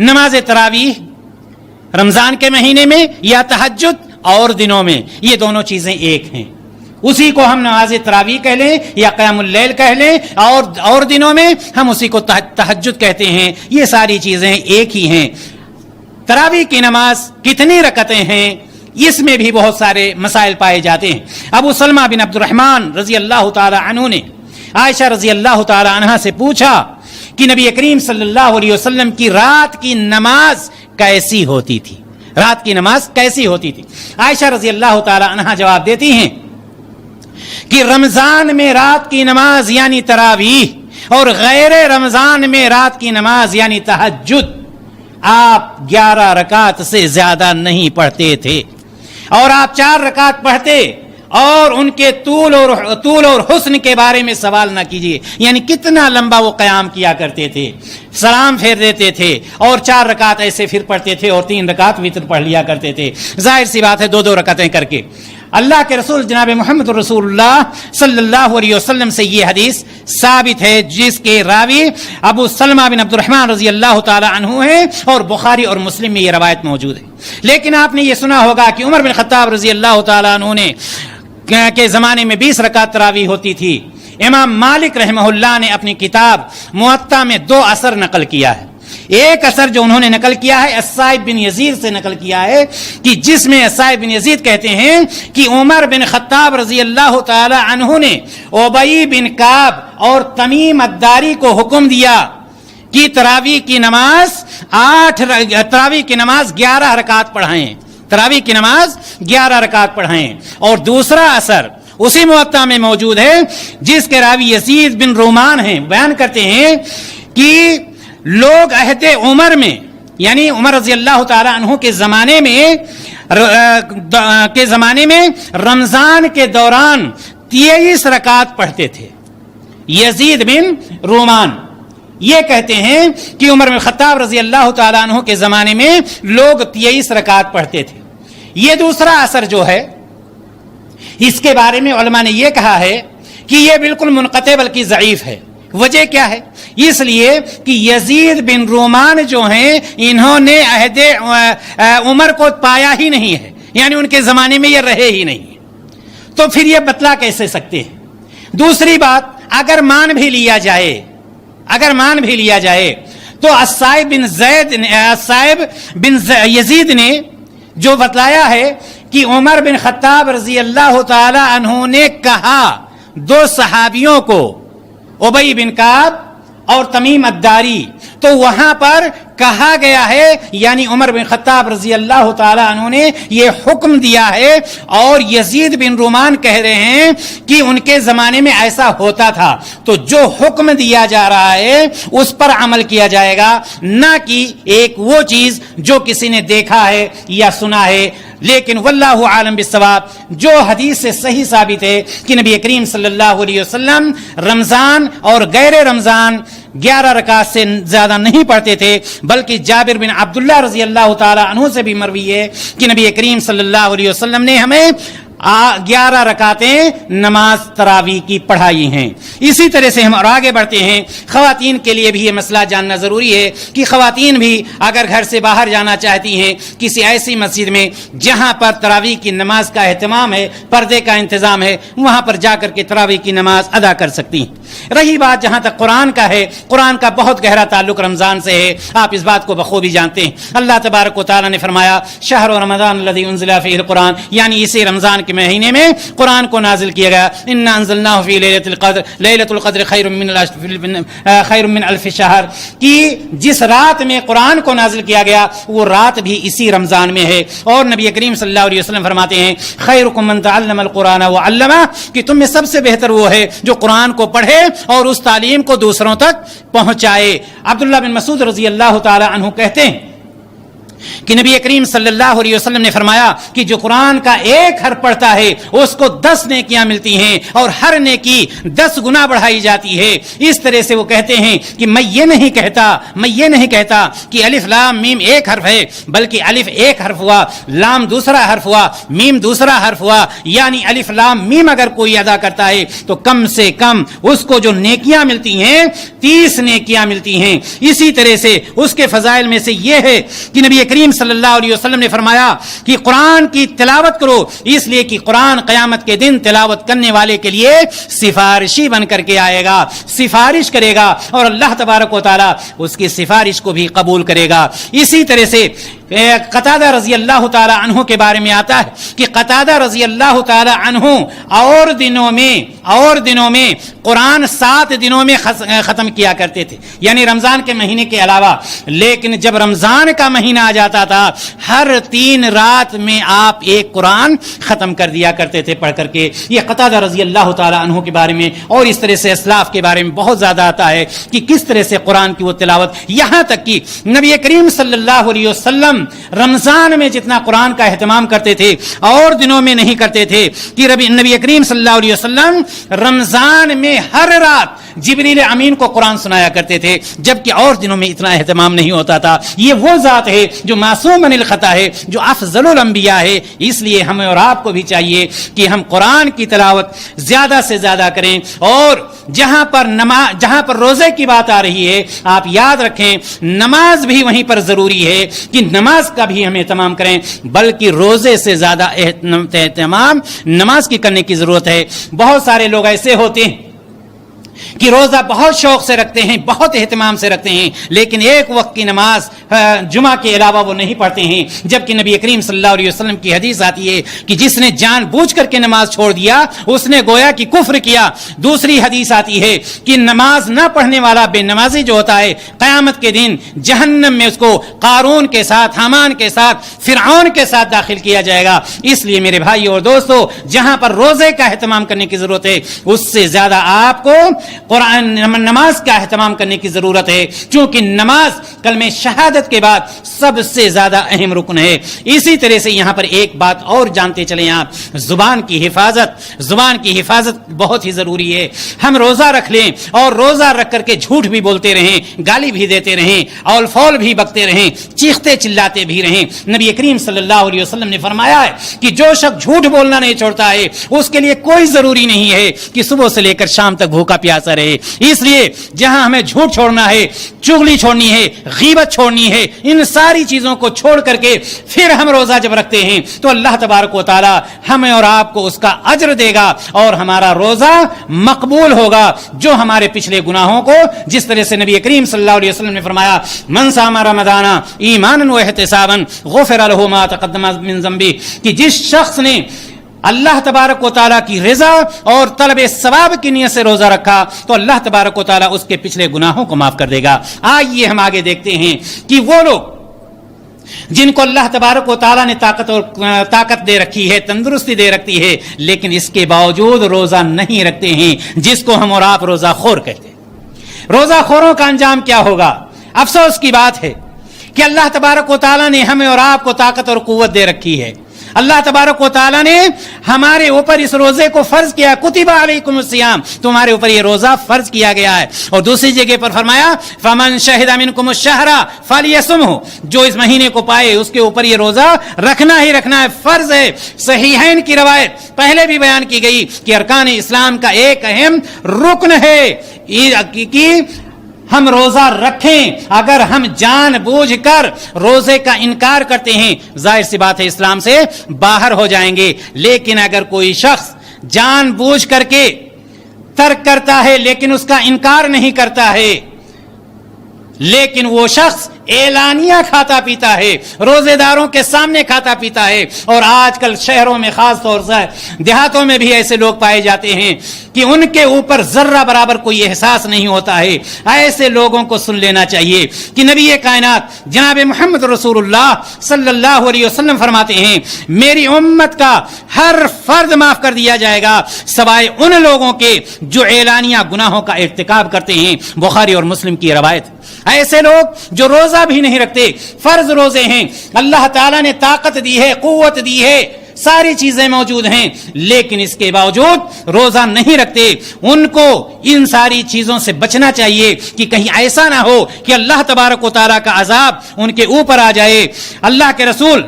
نماز تراویح رمضان کے مہینے میں یا تہجد اور دنوں میں، یہ دونوں چیزیں ایک ہیں۔ اسی کو ہم نماز تراویح کہہ لیں یا قیام اللیل کہہ لیں، اور دنوں میں ہم اسی کو تہجد کہتے ہیں، یہ ساری چیزیں ایک ہی ہیں۔ تراویح کی نماز کتنی رکعتیں ہیں، اس میں بھی بہت سارے مسائل پائے جاتے ہیں۔ ابو سلمہ بن عبد الرحمن رضی اللہ تعالی عنہ نے عائشہ رضی اللہ تعالی عنہا سے پوچھا کہ نبی کریم صلی اللہ علیہ وسلم کی رات کی نماز کیسی ہوتی تھی، رات کی نماز کیسی ہوتی تھی؟ عائشہ رضی اللہ تعالی عنہا جواب دیتی ہیں کہ رمضان میں رات کی نماز یعنی تراویح اور غیر رمضان میں رات کی نماز یعنی تہجد آپ 11 رکعت سے زیادہ نہیں پڑھتے تھے، اور آپ 4 رکعت پڑھتے، اور ان کے طول اور حسن کے بارے میں سوال نہ کیجیے، یعنی کتنا لمبا وہ قیام کیا کرتے تھے، سلام پھیر دیتے تھے اور 4 رکعت ایسے پھر پڑھتے تھے اور 3 رکعت وتر پڑھ لیا کرتے تھے، ظاہر سی بات ہے 2 رکعتیں کر کے۔ اللہ کے رسول جناب محمد رسول اللہ صلی اللہ علیہ وسلم سے یہ حدیث ثابت ہے، جس کے راوی ابو سلمہ بن عبد الرحمن رضی اللہ تعالی عنہ ہے، اور بخاری اور مسلم میں یہ روایت موجود ہے۔ لیکن آپ نے یہ سنا ہوگا کہ عمر بن خطاب رضی اللہ تعالی عنہ نے کے زمانے میں 20 رکعت تراویح ہوتی تھی۔ امام مالک رحمہ اللہ نے اپنی کتاب موطا میں 2 اثر نقل کیا ہے۔ ایک اثر جو انہوں نے نقل کیا ہے الصائب بن یزید سے نقل کیا ہے، کہ جس میں الصائب بن یزید کہتے ہیں کہ عمر بن خطاب رضی اللہ تعالی عنہ نے ابی بن کعب اور تمیم الداری کو حکم دیا کہ تراویح کی نماز 11 رکعت پڑھائیں، تراویح کی نماز 11 رکعت پڑھائیں۔ اور دوسرا اثر اسی موطا میں موجود ہے، جس کے راوی یزید بن رومان ہیں، بیان کرتے ہیں کہ لوگ عہد عمر میں، یعنی عمر رضی اللہ تعالی عنہ کے زمانے میں رمضان کے دوران 23 رکعت پڑھتے تھے۔ یزید بن رومان یہ کہتے ہیں کہ عمر بن خطاب رضی اللہ تعالی عنہ کے زمانے میں لوگ 23 رکعت پڑھتے تھے۔ یہ دوسرا اثر جو ہے، اس کے بارے میں علماء نے یہ کہا ہے کہ یہ بالکل منقطع بلکہ ضعیف ہے۔ وجہ کیا ہے؟ اس لیے کہ یزید بن رومان جو ہیں انہوں نے عہد عمر کو پایا ہی نہیں ہے، یعنی ان کے زمانے میں یہ رہے ہی نہیں، تو پھر یہ بتلا کیسے سکتے ہیں؟ دوسری بات، اگر مان بھی لیا جائے تو الصائب بن یزید نے جو بتلایا ہے کہ عمر بن خطاب رضی اللہ تعالی عنہ نے کہا 2 صحابیوں کو، ابی بن کعب اور تمیم الداری، تو وہاں پر کہا گیا ہے، یعنی عمر بن خطاب رضی اللہ تعالی عنہ نے یہ حکم دیا ہے، اور یزید بن رومان کہہ رہے ہیں کہ ان کے زمانے میں ایسا ہوتا تھا، تو جو حکم دیا جا رہا ہے اس پر عمل کیا جائے گا، نہ کہ ایک وہ چیز جو کسی نے دیکھا ہے یا سنا ہے۔ لیکن واللہ عالم بالصواب، جو حدیث سے صحیح ثابت ہے کہ نبی کریم صلی اللہ علیہ وسلم رمضان اور غیر رمضان 11 رکعت سے زیادہ نہیں پڑھتے تھے، بلکہ جابر بن عبداللہ رضی اللہ تعالی عنہ سے بھی مروی ہے کہ نبی کریم صلی اللہ علیہ وسلم نے ہمیں 11 رکعتیں نماز تراویح کی پڑھائی ہیں۔ اسی طرح سے ہم اور آگے بڑھتے ہیں، خواتین کے لیے بھی یہ مسئلہ جاننا ضروری ہے کہ خواتین بھی اگر گھر سے باہر جانا چاہتی ہیں کسی ایسی مسجد میں جہاں پر تراویح کی نماز کا اہتمام ہے، پردے کا انتظام ہے، وہاں پر جا کر کے تراویح کی نماز ادا کر سکتی ہیں۔ رہی بات جہاں تک قرآن کا ہے، قرآن کا بہت گہرا تعلق رمضان سے ہے، آپ اس بات کو بخوبی جانتے ہیں۔ اللہ تبارک و تعالیٰ نے فرمایا شہر رمضان الذی انزل فیہ القرآن، یعنی اسی رمضان کے مہینے میں قرآن کو نازل کیا گیا۔ انا انزلناہ فی لیلۃ القدر، لیلۃ القدر خیر من الف شہر، کہ جس رات میں قرآن کو نازل کیا گیا وہ رات بھی اسی رمضان میں ہے۔ اور نبی کریم صلی اللہ علیہ وسلم فرماتے ہیں خیرکم من تعلم القرآن وعلمہ، کہ تم میں سب سے بہتر وہ ہے جو قرآن کو پڑھے اور اس تعلیم کو دوسروں تک پہنچائے۔ عبداللہ بن مسعود رضی اللہ تعالی عنہ کہتے ہیں کہ نبی کریم صلی اللہ علیہ وسلم نے فرمایا کہ جو قرآن کا 1 حرف پڑھتا ہے اس کو 10 نیکیاں ملتی ہیں، اور ہر نیکی 10 گنا بڑھائی جاتی ہے۔ اس طرح سے وہ کہتے ہیں کہ میں یہ نہیں کہتا کہ الف لام میم 1 حرف ہے، بلکہ الف 1 حرف ہوا، لام دوسرا حرف ہوا، میم دوسرا حرف ہوا، یعنی الف لام میم اگر کوئی ادا کرتا ہے تو کم سے کم اس کو جو نیکیاں ملتی ہیں 30 نیکیاں ملتی ہیں۔ اسی طرح سے اس کے فضائل میں سے یہ ہے کہ نبی کریم صلی اللہ علیہ وسلم نے فرمایا کہ قرآن کی تلاوت کرو، اس لیے کہ قرآن قیامت کے دن تلاوت کرنے والے کے لیے سفارشی بن کر کے آئے گا، سفارش کرے گا، اور اللہ تبارک و تعالیٰ اس کی سفارش کو بھی قبول کرے گا۔ اسی طرح سے قتادہ رضی اللہ تعالی عنہ کے بارے میں آتا ہے کہ قتادہ رضی اللہ تعالی عنہ اور دنوں میں قرآن 7 دنوں میں ختم کیا کرتے تھے، یعنی رمضان کے مہینے کے علاوہ، لیکن جب رمضان کا مہینہ آ جاتا تھا ہر 3 رات میں آپ ایک قرآن ختم کر دیا کرتے تھے پڑھ کر کے۔ یہ قتادہ رضی اللہ تعالی عنہ کے بارے میں اور اس طرح سے اسلاف کے بارے میں بہت زیادہ آتا ہے کہ کس طرح سے قرآن کی وہ تلاوت، یہاں تک کہ نبی کریم صلی اللہ علیہ وسلم رمضان میں جتنا قرآن کا اہتمام کرتے تھے اور دنوں میں نہیں کرتے تھے، کہ نبی کریم صلی اللہ علیہ وسلم رمضان میں ہر رات جبریل امین کو قرآن سنایا کرتے تھے، جبکہ اور دنوں میں اتنا اہتمام نہیں ہوتا تھا۔ یہ وہ ذات ہے جو معصوم من الخطا ہے، جو افضل الانبیاء ہے، اس لیے ہمیں اور آپ کو بھی چاہیے کہ ہم قرآن کی تلاوت زیادہ سے زیادہ کریں، اور جہاں پر روزے کی بات آ رہی ہے آپ یاد رکھیں نماز بھی وہیں پر ضروری ہے کہ نماز کا بھی ہم اہتمام کریں، بلکہ روزے سے زیادہ اہتمام نماز کی کرنے کی ضرورت ہے۔ بہت سارے لوگ ایسے ہوتے ہیں کہ روزہ بہت شوق سے رکھتے ہیں، بہت اہتمام سے رکھتے ہیں، لیکن ایک وقت کی نماز جمعہ کے علاوہ وہ نہیں پڑھتے ہیں، جبکہ نبی کریم صلی اللہ علیہ وسلم کی حدیث آتی ہے کہ جس نے جان بوجھ کر کے نماز چھوڑ دیا اس نے گویا کہ کفر کیا۔ دوسری حدیث آتی ہے کہ نماز نہ پڑھنے والا بے نمازی جو ہوتا ہے قیامت کے دن جہنم میں اس کو قارون کے ساتھ، حامان کے ساتھ، فرعون کے ساتھ داخل کیا جائے گا۔ اس لیے میرے بھائی اور دوستو، جہاں پر روزے کا اہتمام کرنے کی ضرورت ہے اس سے زیادہ آپ کو قرآن نماز کا اہتمام کرنے کی ضرورت ہے، چونکہ نماز کلمہ شہادت کے بعد سب سے زیادہ اہم رکن ہے۔ اسی طرح سے یہاں پر ایک بات اور جانتے چلیں آپ، زبان کی حفاظت بہت ہی ضروری ہے۔ ہم روزہ رکھ لیں اور روزہ رکھ کر کے جھوٹ بھی بولتے رہیں، گالی بھی دیتے رہیں، اول فول بھی بکتے رہیں، چیختے چلاتے بھی رہیں۔ نبی کریم صلی اللہ علیہ وسلم نے فرمایا ہے کہ جو شخص جھوٹ بولنا نہیں چھوڑتا ہے اس کے لیے کوئی ضروری نہیں ہے کہ صبح سے لے کر شام تک بھوکا پیاسا رہے۔ اس لیے جہاں ہمیں جھوٹ چھوڑنا ہے، چغلی چھوڑنی ہے، غیبت چھوڑنی ہے، ان ساری چیزوں کو چھوڑ کر کے پھر ہم روزہ جب رکھتے ہیں تو اللہ تبارک و تعالی ہمیں اور آپ کو اس کا اجر دے گا اور ہمارا روزہ مقبول ہوگا۔ جو ہمارے پچھلے گناہوں کو، جس طرح سے نبی کریم صلی اللہ علیہ وسلم نے فرمایا من صام رمضان ایمانا واحتسابا غفر له ما تقدم من ذنبه، کہ جس شخص نے اللہ تبارک و تعالیٰ کی رضا اور طلب ثواب کی نیت سے روزہ رکھا تو اللہ تبارک و تعالیٰ اس کے پچھلے گناہوں کو معاف کر دے گا۔ آئیے ہم آگے دیکھتے ہیں کہ وہ لوگ جن کو اللہ تبارک و تعالیٰ نے طاقت دے رکھی ہے، تندرستی دے رکھی ہے، لیکن اس کے باوجود روزہ نہیں رکھتے ہیں، جس کو ہم اور آپ روزہ خور کہتے ہیں۔ روزہ خوروں کا انجام کیا ہوگا؟ افسوس کی بات ہے کہ اللہ تبارک و تعالیٰ نے ہمیں اور آپ کو طاقت اور قوت دے رکھی ہے۔ اللہ تبارک و تعالیٰ نے ہمارے اوپر اس روزے کو فرض کیا، کتب علیکم الصیام، تمہارے اوپر یہ روزہ فرض کیا گیا ہے۔ اور دوسری جگہ پر فرمایا فمن شہد منکم الشہر فلیصمہ، جو اس مہینے کو پائے اس کے اوپر یہ روزہ رکھنا ہی رکھنا ہے، فرض ہے۔ صحیحین کی روایت پہلے بھی بیان کی گئی کہ ارکان اسلام کا ایک اہم رکن ہے کہ ہم روزہ رکھیں۔ اگر ہم جان بوجھ کر روزے کا انکار کرتے ہیں ظاہر سی بات ہے اسلام سے باہر ہو جائیں گے، لیکن اگر کوئی شخص جان بوجھ کر کے ترک کرتا ہے لیکن اس کا انکار نہیں کرتا ہے، لیکن وہ شخص اعلانیہ کھاتا پیتا ہے، روزے داروں کے سامنے کھاتا پیتا ہے، اور آج کل شہروں میں خاص طور سے دیہاتوں میں بھی ایسے لوگ پائے جاتے ہیں کہ ان کے اوپر ذرہ برابر کوئی احساس نہیں ہوتا ہے۔ ایسے لوگوں کو سن لینا چاہیے کہ نبی کائنات جناب محمد رسول اللہ صلی اللہ علیہ وسلم فرماتے ہیں میری امت کا ہر فرد معاف کر دیا جائے گا سوائے ان لوگوں کے جو اعلانیہ گناہوں کا ارتکاب کرتے ہیں۔ بخاری اور مسلم کی روایت۔ ایسے لوگ جو روزہ بھی نہیں رکھتے، فرض روزے ہیں، اللہ تعالیٰ نے طاقت دی ہے، قوت دی ہے، ساری چیزیں موجود ہیں، لیکن اس کے باوجود روزہ نہیں رکھتے، ان کو ان ساری چیزوں سے بچنا چاہیے کہ کہیں ایسا نہ ہو کہ اللہ تبارک و تعالیٰ کا عذاب ان کے اوپر آ جائے۔ اللہ کے رسول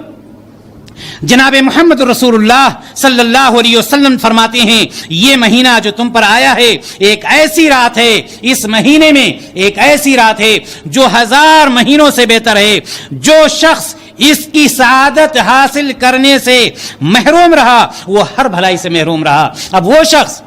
جناب محمد رسول اللہ صلی اللہ علیہ وسلم فرماتے ہیں یہ مہینہ جو تم پر آیا ہے ایک ایسی رات ہے، اس مہینے میں ایک ایسی رات ہے جو 1000 مہینوں سے بہتر ہے۔ جو شخص اس کی سعادت حاصل کرنے سے محروم رہا وہ ہر بھلائی سے محروم رہا۔ اب وہ شخص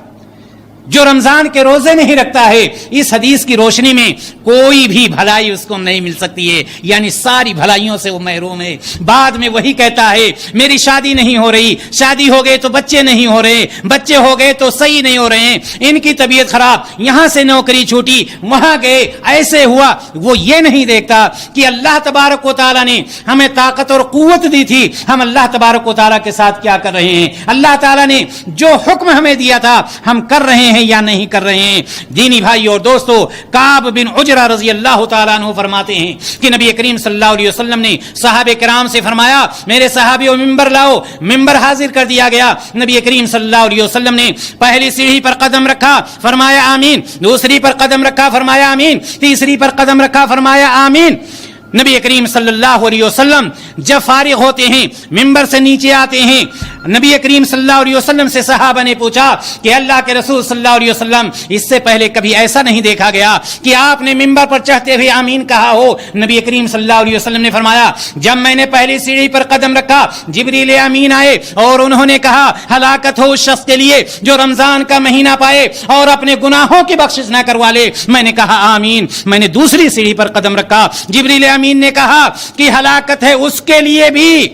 جو رمضان کے روزے نہیں رکھتا ہے، اس حدیث کی روشنی میں کوئی بھی بھلائی اس کو نہیں مل سکتی ہے، یعنی ساری بھلائیوں سے وہ محروم ہے۔ بعد میں وہی کہتا ہے میری شادی نہیں ہو رہی، شادی ہو گئے تو بچے نہیں ہو رہے، بچے ہو گئے تو صحیح نہیں ہو رہے ہیں، ان کی طبیعت خراب، یہاں سے نوکری چھوٹی، وہاں گئے، ایسے ہوا۔ وہ یہ نہیں دیکھتا کہ اللہ تبارک و تعالیٰ نے ہمیں طاقت اور قوت دی تھی، ہم اللہ تبارک و تعالیٰ کے ساتھ کیا کر رہے ہیں، اللہ تعالیٰ نے جو حکم ہمیں دیا تھا ہم کر رہے ہیں یا نہیں کر رہے ہیں۔ دینی بھائی اور دوستو، کعب بن عجرہ رضی اللہ تعالیٰ عنہ فرماتے ہیں کہ نبی کریم صلی اللہ علیہ وسلم نے صحابہ کرام سے فرمایا میرے صحابیوں ممبر لاؤ، ممبر حاضر کر دیا گیا۔ نبی کریم صلی اللہ علیہ وسلم نے پہلی سیڑھی پر قدم رکھا، فرمایا آمین، دوسری پر قدم رکھا، فرمایا آمین، تیسری پر قدم رکھا، فرمایا آمین۔ نبی کریم صلی اللہ علیہ وسلم جب فارغ ہوتے ہیں، ممبر سے نیچے آتے ہیں، نبی کریم صلی اللہ علیہ وسلم سے صحابہ نے پوچھا کہ اللہ کے رسول صلی اللہ علیہ وسلم اس سے پہلے کبھی ایسا نہیں دیکھا گیا کہ آپ نے ممبر پر چڑھتے ہوئے آمین کہا ہو۔ نبی کریم صلی اللہ علیہ وسلم نے فرمایا جب میں نے پہلی سیڑھی پر قدم رکھا جبریل امین آئے اور انہوں نے کہا ہلاکت ہو اس شخص کے لیے جو رمضان کا مہینہ پائے اور اپنے گناہوں کی بخشش نہ کروا لے، میں نے کہا آمین۔ میں نے دوسری سیڑھی پر قدم رکھا، جبریل امین نے کہا کہ ہلاکت ہے اس کے لیے بھی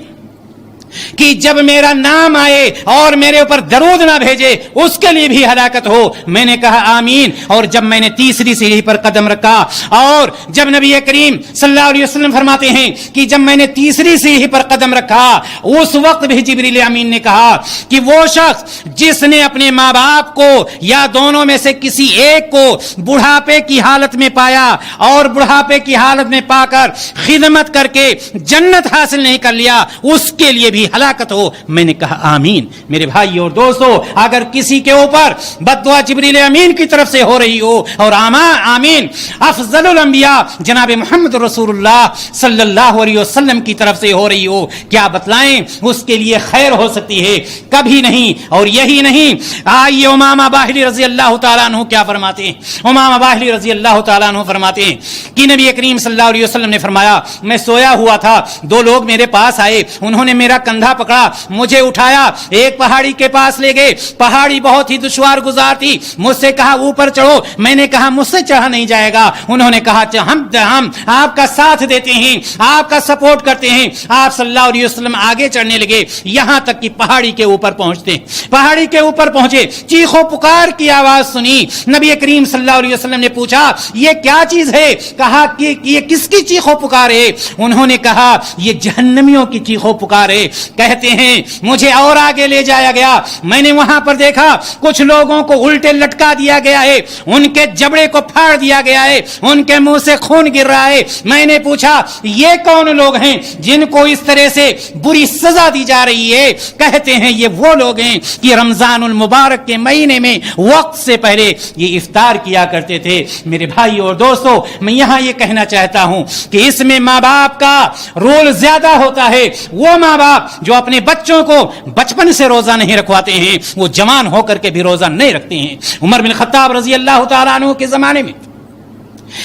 کہ جب میرا نام آئے اور میرے اوپر درود نہ بھیجے، اس کے لیے بھی ہلاکت ہو، میں نے کہا آمین۔ اور جب میں نے تیسری سیڑھی پر قدم رکھا اور جب نبی کریم صلی اللہ علیہ وسلم فرماتے ہیں کہ جب میں نے تیسری سیڑھی پر قدم رکھا اس وقت بھی جبریل امین نے کہا کہ وہ شخص جس نے اپنے ماں باپ کو یا دونوں میں سے کسی ایک کو بڑھاپے کی حالت میں پایا اور بڑھاپے کی حالت میں پا کر خدمت کر کے جنت حاصل نہیں کر لیا، اس کے لیے بھی ہلاکت ہو، میں نے کہا آمین۔ میرے بھائی اور دوستو، اگر کسی کے اوپر بد دعا جبریل امین کی طرف سے ہو رہی ہو اور آمین افضل الانبیاء جناب محمد رسول اللہ صلی اللہ علیہ وسلم کی طرف سے ہو رہی ہو، کیا بتلائیں اس کے لیے خیر ہو سکتی ہے؟ کبھی نہیں۔ اور یہی نہیں، آئیے امامہ باہلی رضی اللہ تعالیٰ عنہ کیا فرماتے ہیں۔ امامہ باہلی رضی اللہ تعالیٰ عنہ فرماتے ہیں کہ نبی کریم صلی اللہ علیہ وسلم نے فرمایا میں سویا ہوا تھا، دو لوگ میرے پاس آئے، انہوں نے میرا کندھا پکڑا، مجھے اٹھایا، ایک پہاڑی کے پاس لے گئے، پہاڑی بہت ہی دشوار گزار تھی، مجھ سے کہا اوپر چڑھو، میں نے کہا مجھ سے چڑھا نہیں جائے گا، انہوں نے کہا ہم آپ کا ساتھ دیتے ہیں، آپ کا سپورٹ کرتے ہیں۔ آپ صلی اللہ علیہ وسلم آگے چڑھنے لگے، یہاں تک کہ پہاڑی کے اوپر پہنچتے، پہاڑی کے اوپر پہنچے، چیخ و پکار کی آواز سنی، نبی کریم صلی اللہ علیہ وسلم نے پوچھا یہ کیا چیز ہے؟ کہا کہ یہ کس کی چیخ و پکار ہے؟ انہوں نے کہا یہ جہنمیوں کی چیخ و پکار ہے۔ کہتے ہیں مجھے اور آگے لے جایا گیا، میں نے وہاں پر دیکھا کچھ لوگوں کو الٹے لٹکا دیا گیا ہے، ان کے جبڑے کو پھاڑ دیا گیا ہے، ان کے منہ سے خون گر رہا ہے۔ میں نے پوچھا یہ کون لوگ ہیں جن کو اس طرح سے بری سزا دی جا رہی ہے؟ کہتے ہیں یہ وہ لوگ ہیں کہ رمضان المبارک کے مہینے میں وقت سے پہلے یہ افطار کیا کرتے تھے۔ میرے بھائی اور دوستو، میں یہاں یہ کہنا چاہتا ہوں کہ اس میں ماں باپ کا رول زیادہ ہوتا ہے۔ وہ ماں باپ جو اپنے بچوں کو بچپن سے روزہ نہیں رکھواتے ہیں وہ جوان ہو کر کے بھی روزہ نہیں رکھتے ہیں۔ عمر بن خطاب رضی اللہ تعالیٰ عنہ کے زمانے میں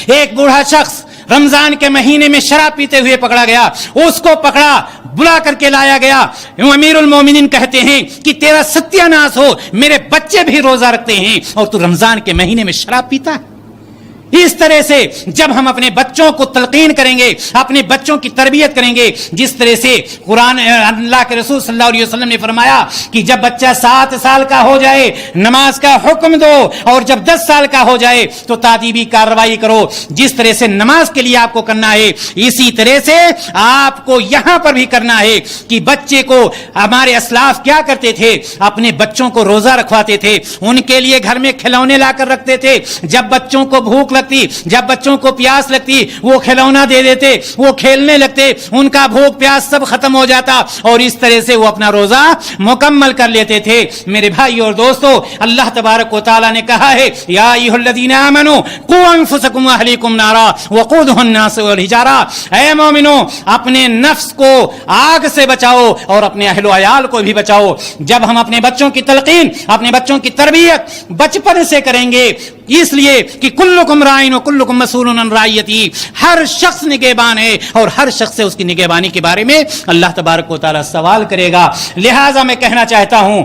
ایک بوڑھا شخص رمضان کے مہینے میں شراب پیتے ہوئے پکڑا گیا، اس کو پکڑا بلا کر کے لایا گیا۔ امیر المومنین کہتے ہیں کہ تیرا ستیہ ناس ہو، میرے بچے بھی روزہ رکھتے ہیں اور تو رمضان کے مہینے میں شراب پیتا ہے۔ اس طرح سے جب ہم اپنے بچوں کو تلقین کریں گے، اپنے بچوں کی تربیت کریں گے، جس طرح سے قرآن اللہ کے رسول صلی اللہ علیہ وسلم نے فرمایا کہ جب بچہ 7 سال کا ہو جائے نماز کا حکم دو اور جب 10 سال کا ہو جائے تو تادیبی کارروائی کرو۔ جس طرح سے نماز کے لیے آپ کو کرنا ہے اسی طرح سے آپ کو یہاں پر بھی کرنا ہے کہ بچے کو ہمارے اسلاف کیا کرتے تھے، اپنے بچوں کو روزہ رکھواتے تھے، ان کے لیے گھر میں کھلونے لا کر رکھتے تھے، جب بچوں کو بھوک لگتی، جب بچوں کو پیاس لگتی وہ کھلونا دے دیتے، وہ کھیلنے لگتے، ان کا بھوک پیاس سب ختم ہو جاتا اور اس طرح سے وہ اپنا روزہ مکمل کر لیتے تھے۔ میرے بھائی اور دوستو، اللہ تبارک و تعالی نے کہا ہے یا ایھا الذین آمنوا قوا انفسکم واہلیکم نارا وقودھا الناس والحجارہ، اے مومنو اپنے نفس کو آگ سے بچاؤ اور اپنے اہل و عیال کو بھی بچاؤ۔ جب ہم اپنے بچوں کی تلقین، اپنے بچوں کی تربیت بچپن سے کریں گے اس لیے کہ کلکم رائن و کلکم مسئولون عن رعیتہ، ہر شخص نگہبان ہے اور ہر شخص سے اس کی نگہبانی کے بارے میں اللہ تبارک و تعالی سوال کرے گا۔ لہٰذا میں کہنا چاہتا ہوں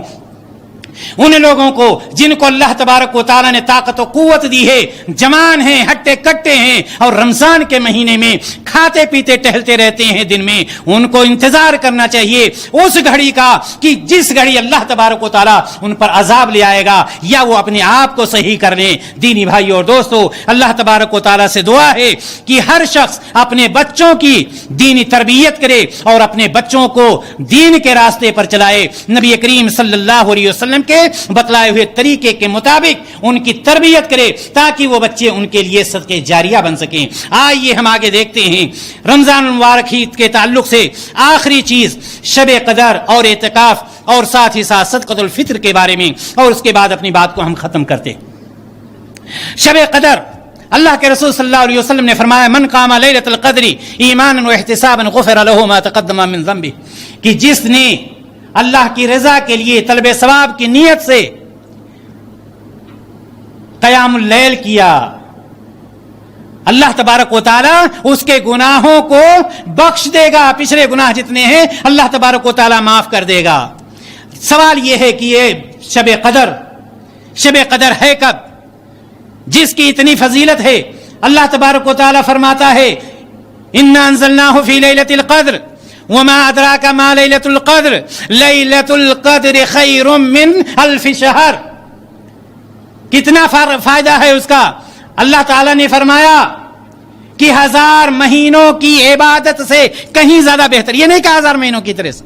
ان لوگوں کو جن کو اللہ تبارک و تعالیٰ نے طاقت و قوت دی ہے، جوان ہیں، ہٹے کٹے ہیں، اور رمضان کے مہینے میں کھاتے پیتے ٹہلتے رہتے ہیں دن میں، ان کو انتظار کرنا چاہیے اس گھڑی کا کہ جس گھڑی اللہ تبارک و تعالیٰ ان پر عذاب لے آئے گا، یا وہ اپنے آپ کو صحیح کر لیں۔ دینی بھائی اور دوستو، اللہ تبارک و تعالیٰ سے دعا ہے کہ ہر شخص اپنے بچوں کی دینی تربیت کرے اور اپنے بچوں کو دین کے راستے پر چلائے، نبی کریم صلی اللہ علیہ وسلم کے بتلائے ہوئے طریقے کے مطابق ان کی تربیت کرے تاکہ وہ بچے ان کے لیے صدقے جاریہ بن سکیں۔ آئیے ہم آگے دیکھتے ہیں رمضان المبارک عید کے تعلق سے آخری چیز شب قدر اور اعتکاف اور ساتھ ہی ساتھ صدقۃ الفطر کے بارے میں، اور اس کے بعد اپنی بات کو ہم ختم کرتے۔ شب قدر، اللہ کے رسول صلی اللہ علیہ وسلم نے فرمایا من قام لیلۃ القدر ایمانا واحتسابا غفر له ما تقدم من ذنبه، کہ جس نے اللہ کی رضا کے لیے طلب ثواب کی نیت سے قیام اللیل کیا، اللہ تبارک و تعالیٰ اس کے گناہوں کو بخش دے گا، پچھلے گناہ جتنے ہیں اللہ تبارک و تعالیٰ معاف کر دے گا۔ سوال یہ ہے کہ یہ شب قدر ہے کب، جس کی اتنی فضیلت ہے؟ اللہ تبارک و تعالیٰ فرماتا ہے انا انزلناہ فی لیلۃ القدر وما ادراک ما لیلۃ القدر لیلۃ القدر خیر من الف شہر۔ کتنا فائدہ ہے اس کا؟ اللہ تعالیٰ نے فرمایا کہ 1000 مہینوں کی عبادت سے کہیں زیادہ بہتر، یہ نہیں کہ 1000 مہینوں کی طرح سے،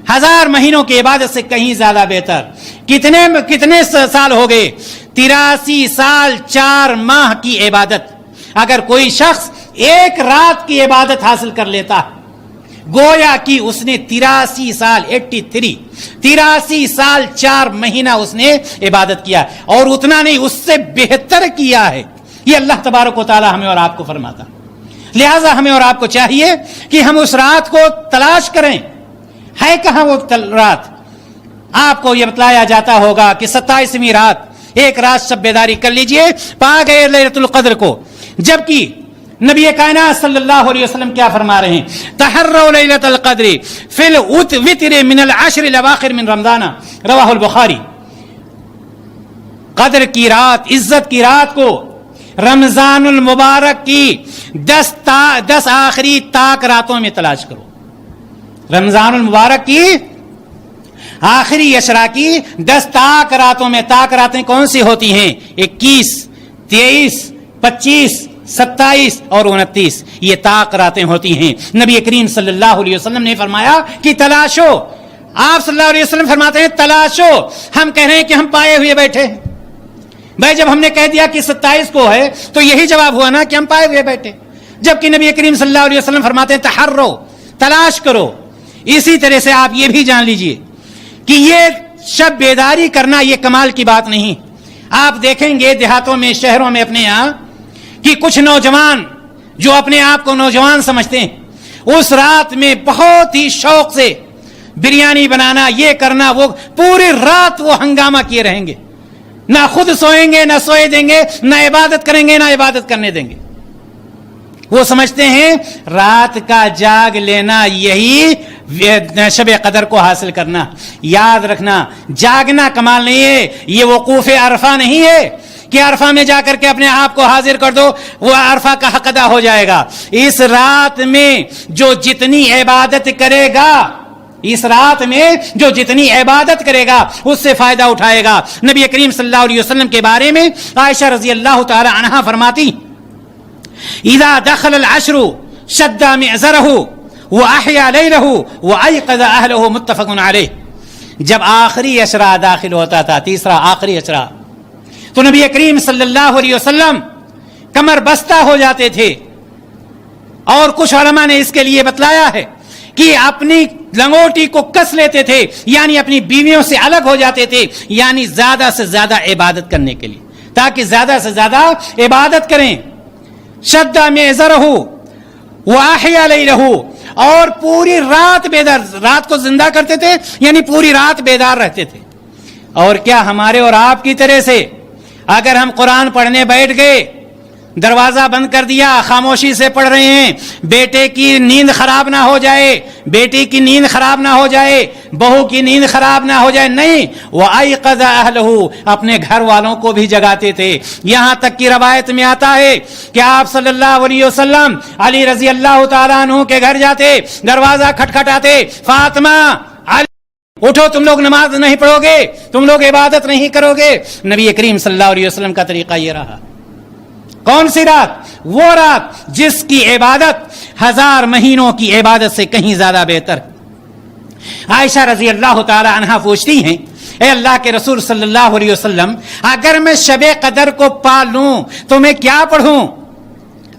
1000 مہینوں کی عبادت سے کہیں زیادہ بہتر۔ کتنے سال ہو گئے؟ 83 سال 4 ماہ کی عبادت۔ اگر کوئی شخص ایک رات کی عبادت حاصل کر لیتا ہے، گویا کہ اس نے 83 سال 4 مہینہ اس نے عبادت کیا، اور اتنا نہیں اس سے بہتر کیا ہے۔ یہ اللہ تبارک و تعالی ہمیں اور آپ کو فرماتا۔ لہذا ہمیں اور آپ کو چاہیے کہ ہم اس رات کو تلاش کریں، ہے کہاں وہ رات؟ آپ کو یہ بتلایا جاتا ہوگا کہ 27ویں رات، ایک رات شب بیداری کر لیجئے، پا گئے لیلۃ القدر کو، جبکہ نبی کائنات صلی اللہ علیہ وسلم کیا فرما رہے ہیں؟ تحروا لیلۃ القدر فی الوتر من العشر الاواخر من رمضان، رواہ البخاری۔ قدر کی رات، عزت کی رات کو رمضان المبارک کی 10 آخری طاق راتوں میں تلاش کرو۔ رمضان المبارک کی آخری عشرہ کی 10 طاق راتوں میں، طاق راتیں کون سی ہوتی ہیں؟ 21، 23، 25، 27 اور 29، یہ طاق راتیں ہوتی ہیں۔ نبی کریم صلی اللہ علیہ وسلم نے فرمایا کہ تلاشو، آپ صلی اللہ علیہ وسلم فرماتے ہیں تلاشو۔ ہم کہہ رہے ہیں کہ ہم پائے ہوئے بیٹھے ہیں۔ بھائی جب ہم نے کہہ دیا کہ 27 کو ہے تو یہی جواب ہوا نا کہ ہم پائے ہوئے بیٹھے، جبکہ نبی کریم صلی اللہ علیہ وسلم فرماتے ہیں تحرو، تلاش کرو۔ اسی طرح سے آپ یہ بھی جان لیجئے کہ یہ شب بیداری کرنا یہ کمال کی بات نہیں۔ آپ دیکھیں گے دیہاتوں میں، شہروں میں، اپنے یہاں کہ کچھ نوجوان جو اپنے آپ کو نوجوان سمجھتے ہیں، اس رات میں بہت ہی شوق سے بریانی بنانا، یہ کرنا، وہ پوری رات وہ ہنگامہ کیے رہیں گے، نہ خود سوئیں گے، نہ سوئے دیں گے، نہ عبادت کریں گے، نہ عبادت کرنے دیں گے۔ وہ سمجھتے ہیں رات کا جاگ لینا یہی شب قدر کو حاصل کرنا۔ یاد رکھنا، جاگنا کمال نہیں ہے، یہ وقوف عرفہ نہیں ہے کہ عرفہ میں جا کر کے اپنے آپ کو حاضر کر دو، وہ عرفہ کا حق ادا ہو جائے گا۔ اس رات میں جو جتنی عبادت کرے گا، اس رات میں جو جتنی عبادت کرے گا اس سے فائدہ اٹھائے گا۔ نبی کریم صلی اللہ علیہ وسلم کے بارے میں عائشہ رضی اللہ تعالی عنہا فرماتی اذا دخل العشر شد مئزرہ واحیا لیلہ وایقظ اہلہ، متفق علیہ۔ جب آخری عشرہ داخل ہوتا تھا، تیسرا آخری عشرہ، تو نبی کریم صلی اللہ علیہ وسلم کمر بستہ ہو جاتے تھے، اور کچھ علماء نے اس کے لیے بتلایا ہے کہ اپنی لنگوٹی کو کس لیتے تھے، یعنی اپنی بیویوں سے الگ ہو جاتے تھے، یعنی زیادہ سے زیادہ عبادت کرنے کے لیے، تاکہ زیادہ سے زیادہ عبادت کریں۔ شد مئزرہ واحیا لیلہ، اور پوری رات بیدار، رات کو زندہ کرتے تھے، یعنی پوری رات بیدار رہتے تھے۔ اور کیا ہمارے اور آپ کی طرح سے اگر ہم قرآن پڑھنے بیٹھ گئے، دروازہ بند کر دیا، خاموشی سے پڑھ رہے ہیں، بیٹے کی نیند خراب نہ ہو جائے، بیٹی کی نیند خراب نہ ہو جائے، بہو کی نیند خراب نہ ہو جائے، نہیں، وَأَيْقَظَ أَهْلَهُ، اپنے گھر والوں کو بھی جگاتے تھے۔ یہاں تک کی روایت میں آتا ہے کہ آپ صلی اللہ علیہ وسلم علی رضی اللہ تعالیٰ عنہ کے گھر جاتے، دروازہ کھٹکھٹاتے، فاطمہ، اٹھو، تم لوگ نماز نہیں پڑھو گے، تم لوگ عبادت نہیں کرو گے۔ نبی کریم صلی اللہ علیہ وسلم کا طریقہ یہ رہا۔ کون سی رات؟ وہ رات جس کی عبادت 1000 مہینوں کی عبادت سے کہیں زیادہ بہتر۔ عائشہ رضی اللہ تعالی عنہا پوچھتی ہیں، اے اللہ کے رسول صلی اللہ علیہ وسلم، اگر میں شب قدر کو پا لوں تو میں کیا پڑھوں؟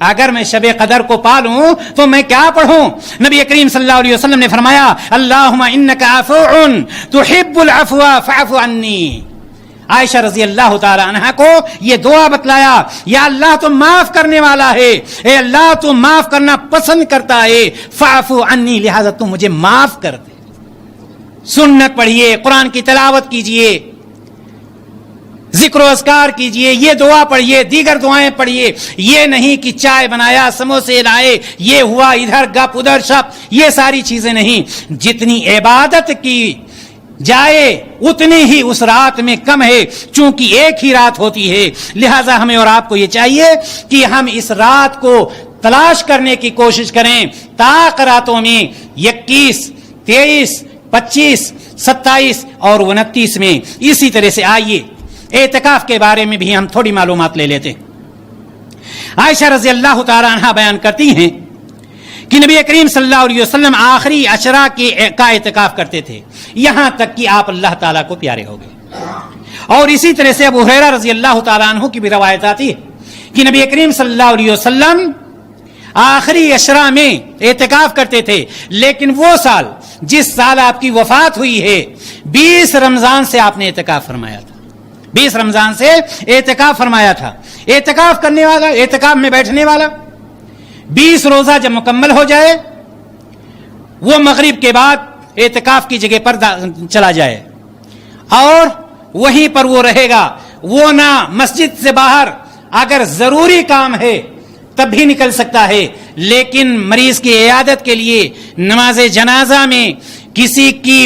اگر میں شب قدر کو پالوں تو میں کیا پڑھوں؟ نبی کریم صلی اللہ علیہ وسلم نے فرمایا، اللہم انک عفو تحب العفو فاعف عنی۔ عائشہ رضی اللہ تعالی عنہا کو یہ دعا بتلایا، یا اللہ تو معاف کرنے والا ہے، اے اللہ تو معاف کرنا پسند کرتا ہے، فاعف عنی، لہذا تو مجھے معاف کر دے۔ سنت پڑھیے، قرآن کی تلاوت کیجئے، ذکر و اذکار کیجئے، یہ دعا پڑھیے، دیگر دعائیں پڑھیے۔ یہ نہیں کہ چائے بنایا، سموسے لائے، یہ ہوا، ادھر گپ ادھر شپ، یہ ساری چیزیں نہیں۔ جتنی عبادت کی جائے اتنی ہی اس رات میں کم ہے، چونکہ ایک ہی رات ہوتی ہے، لہذا ہمیں اور آپ کو یہ چاہیے کہ ہم اس رات کو تلاش کرنے کی کوشش کریں۔ طاق راتوں میں 21، 23، 25، 27 اور 29 میں اسی طرح سے آئیے اعتکاف کے بارے میں بھی ہم تھوڑی معلومات لے لیتے ہیں۔ عائشہ رضی اللہ تعالی عنہا بیان کرتی ہیں کہ نبی کریم صلی اللہ علیہ وسلم آخری عشرہ کا اعتکاف کرتے تھے، یہاں تک کہ آپ اللہ تعالیٰ کو پیارے ہو گئے۔ اور اسی طرح سے ابو ہریرہ رضی اللہ تعالیٰ عنہ کی بھی روایت آتی ہے کہ نبی کریم صلی اللہ علیہ وسلم آخری عشرہ میں اعتکاف کرتے تھے، لیکن وہ سال جس سال آپ کی وفات ہوئی ہے 20 رمضان سے آپ نے اعتکاف فرمایا تھا، 20 رمضان سے اعتکاف فرمایا تھا۔ اعتکاف کرنے والا، اعتکاف میں بیٹھنے والا 20 روزہ جب مکمل ہو جائے، وہ مغرب کے بعد اعتکاف کی جگہ پر چلا جائے اور وہیں پر وہ رہے گا۔ وہ نہ مسجد سے باہر، اگر ضروری کام ہے تب بھی نکل سکتا ہے، لیکن مریض کی عیادت کے لیے، نماز جنازہ میں، کسی کی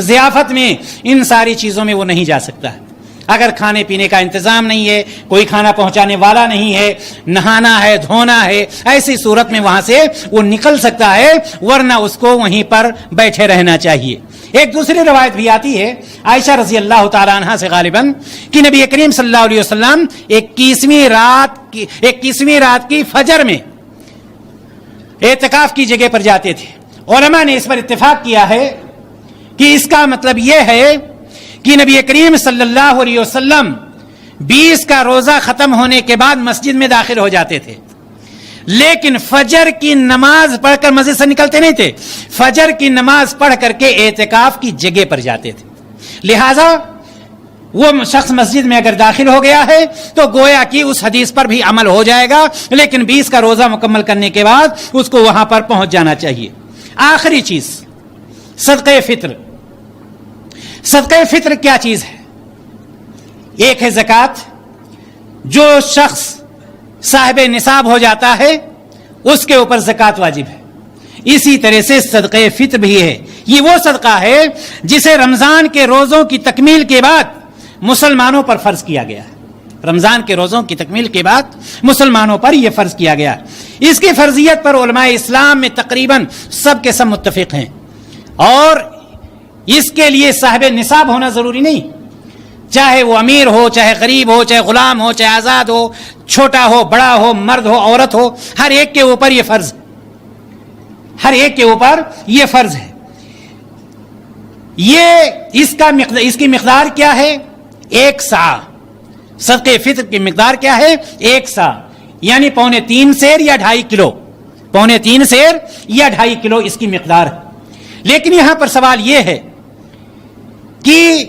ضیافت میں، ان ساری چیزوں میں وہ نہیں جا سکتا ہے۔ اگر کھانے پینے کا انتظام نہیں ہے، کوئی کھانا پہنچانے والا نہیں ہے، نہانا ہے، دھونا ہے، ایسی صورت میں وہاں سے وہ نکل سکتا ہے، ورنہ اس کو وہیں پر بیٹھے رہنا چاہیے۔ ایک دوسری روایت بھی آتی ہے عائشہ رضی اللہ تعالی عنہا سے غالباً کہ نبی کریم صلی اللہ علیہ وسلم 21ویں رات کی فجر میں اعتکاف کی جگہ پر جاتے تھے۔ علماء نے اس پر اتفاق کیا ہے کہ اس کا مطلب یہ ہے کہ نبی کریم صلی اللہ علیہ وسلم 20 کا روزہ ختم ہونے کے بعد مسجد میں داخل ہو جاتے تھے، لیکن فجر کی نماز پڑھ کر مسجد سے نکلتے نہیں تھے، فجر کی نماز پڑھ کر کے اعتکاف کی جگہ پر جاتے تھے۔ لہذا وہ شخص مسجد میں اگر داخل ہو گیا ہے تو گویا کہ اس حدیث پر بھی عمل ہو جائے گا، لیکن 20 کا روزہ مکمل کرنے کے بعد اس کو وہاں پر پہنچ جانا چاہیے۔ آخری چیز، صدقہ فطر۔ صدقہ فطر کیا چیز ہے؟ ایک ہے زکوٰۃ، جو شخص صاحب نصاب ہو جاتا ہے اس کے اوپر زکوٰۃ واجب ہے۔ اسی طرح سے صدقہ فطر بھی ہے، یہ وہ صدقہ ہے جسے رمضان کے روزوں کی تکمیل کے بعد مسلمانوں پر فرض کیا گیا ہے۔ رمضان کے روزوں کی تکمیل کے بعد مسلمانوں پر یہ فرض کیا گیا۔ اس کی فرضیت پر علماء اسلام میں تقریباً سب کے سب متفق ہیں، اور اس کے لیے صاحب نصاب ہونا ضروری نہیں، چاہے وہ امیر ہو، چاہے غریب ہو، چاہے غلام ہو، چاہے آزاد ہو، چھوٹا ہو، بڑا ہو، مرد ہو، عورت ہو، ہر ایک کے اوپر یہ فرض، ہر ایک کے اوپر یہ فرض ہے۔ اس کی مقدار کیا ہے؟ 1 سا۔ صدقہ فطر کی مقدار کیا ہے؟ 1 سا، یعنی 3.25 سیر یا 2.5 کلو، 3.25 سیر یا 2.5 کلو اس کی مقدار ہے۔ لیکن یہاں پر سوال یہ ہے کہ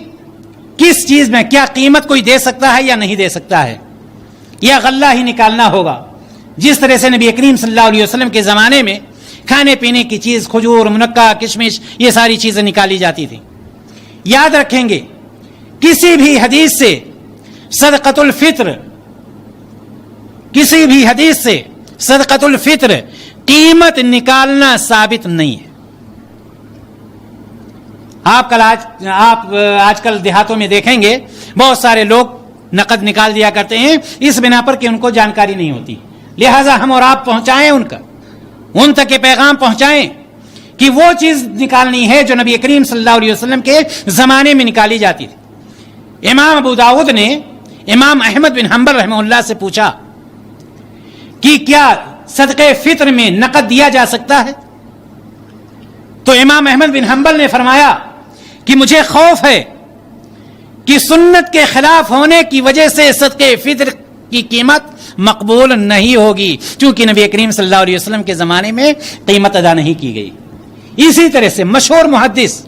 کس چیز میں، کیا قیمت کوئی دے سکتا ہے یا نہیں دے سکتا ہے، یا غلہ ہی نکالنا ہوگا؟ جس طرح سے نبی کریم صلی اللہ علیہ وسلم کے زمانے میں کھانے پینے کی چیز، کھجور، منقہ، کشمش، یہ ساری چیزیں نکالی جاتی تھیں۔ یاد رکھیں گے، کسی بھی حدیث سے صدقۃ الفطر، کسی بھی حدیث سے صدقۃ الفطر قیمت نکالنا ثابت نہیں ہے۔ آپ آج کل دیہاتوں میں دیکھیں گے بہت سارے لوگ نقد نکال دیا کرتے ہیں اس بنا پر کہ ان کو جانکاری نہیں ہوتی، لہذا ہم اور آپ پہنچائیں ان تک یہ پیغام پہنچائیں کہ وہ چیز نکالنی ہے جو نبی کریم صلی اللہ علیہ وسلم کے زمانے میں نکالی جاتی تھی۔ امام ابو داؤد نے امام احمد بن حنبل رحمہ اللہ سے پوچھا کہ کیا صدقہ فطر میں نقد دیا جا سکتا ہے؟ تو امام احمد بن حنبل نے فرمایا کہ مجھے خوف ہے کہ سنت کے خلاف ہونے کی وجہ سے صدقہ فطر کی قیمت مقبول نہیں ہوگی، چونکہ نبی کریم صلی اللہ علیہ وسلم کے زمانے میں قیمت ادا نہیں کی گئی۔ اسی طرح سے مشہور محدث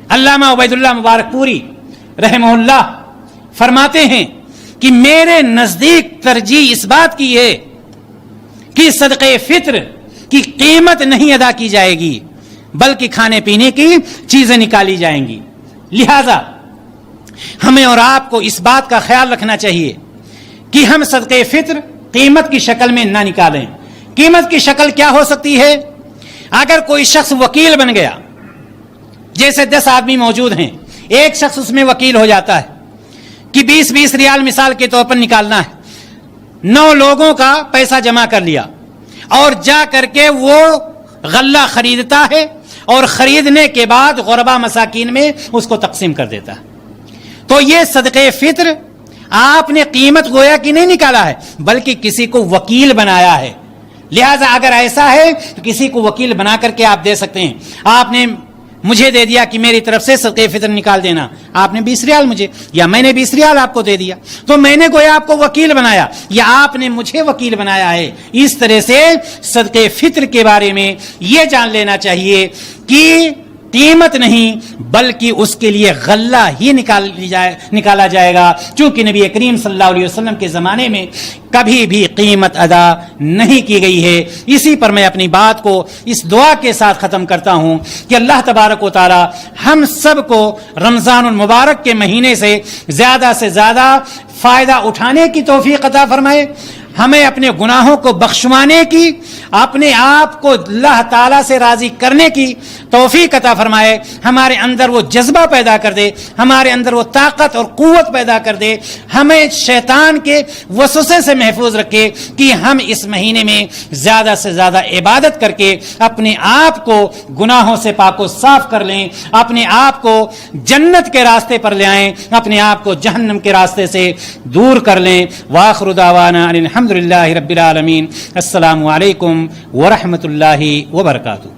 علامہ عبید اللہ مبارک پوری رحمہ اللہ فرماتے ہیں کہ میرے نزدیک ترجیح اس بات کی ہے کہ صدقہ فطر کی قیمت نہیں ادا کی جائے گی بلکہ کھانے پینے کی چیزیں نکالی جائیں گی۔ لہذا ہمیں اور آپ کو اس بات کا خیال رکھنا چاہیے کہ ہم صدقہ فطر قیمت کی شکل میں نہ نکالیں۔ قیمت کی شکل کیا ہو سکتی ہے؟ اگر کوئی شخص وکیل بن گیا، جیسے 10 آدمی موجود ہیں، ایک شخص اس میں وکیل ہو جاتا ہے کہ 20 ریال مثال کے طور پر نکالنا ہے، 9 لوگوں کا پیسہ جمع کر لیا اور جا کر کے وہ غلہ خریدتا ہے اور خریدنے کے بعد غربا مساکین میں اس کو تقسیم کر دیتا ہے۔ تو یہ صدقہ فطر آپ نے قیمت گویا کہ نہیں نکالا ہے بلکہ کسی کو وکیل بنایا ہے۔ لہذا اگر ایسا ہے تو کسی کو وکیل بنا کر کے آپ دے سکتے ہیں۔ آپ نے مجھے دے دیا کہ میری طرف سے صدقہ فطر نکال دینا، آپ نے 20 ریال مجھے، یا میں نے 20 ریال آپ کو دے دیا، تو میں نے گویا آپ کو وکیل بنایا یا آپ نے مجھے وکیل بنایا ہے۔ اس طرح سے صدقہ فطر کے بارے میں یہ جان لینا چاہیے کہ قیمت نہیں بلکہ اس کے لیے غلہ ہی نکالا جائے گا، چونکہ نبی کریم صلی اللہ علیہ وسلم کے زمانے میں کبھی بھی قیمت ادا نہیں کی گئی ہے۔ اسی پر میں اپنی بات کو اس دعا کے ساتھ ختم کرتا ہوں کہ اللہ تبارک و تعالی ہم سب کو رمضان المبارک کے مہینے سے زیادہ فائدہ اٹھانے کی توفیق عطا فرمائے، ہمیں اپنے گناہوں کو بخشوانے کی، اپنے آپ کو اللہ تعالیٰ سے راضی کرنے کی توفیق عطا فرمائے، ہمارے اندر وہ جذبہ پیدا کر دے، ہمارے اندر وہ طاقت اور قوت پیدا کر دے، ہمیں شیطان کے وسوسے سے محفوظ رکھے کہ ہم اس مہینے میں زیادہ سے زیادہ عبادت کر کے اپنے آپ کو گناہوں سے پاک و صاف کر لیں، اپنے آپ کو جنت کے راستے پر لے آئیں، اپنے آپ کو جہنم کے راستے سے دور کر لیں۔ وآخر دعوانا ان الحمد للہ رب العالمین۔ السلام علیکم ورحمۃ اللہ وبرکاتہ۔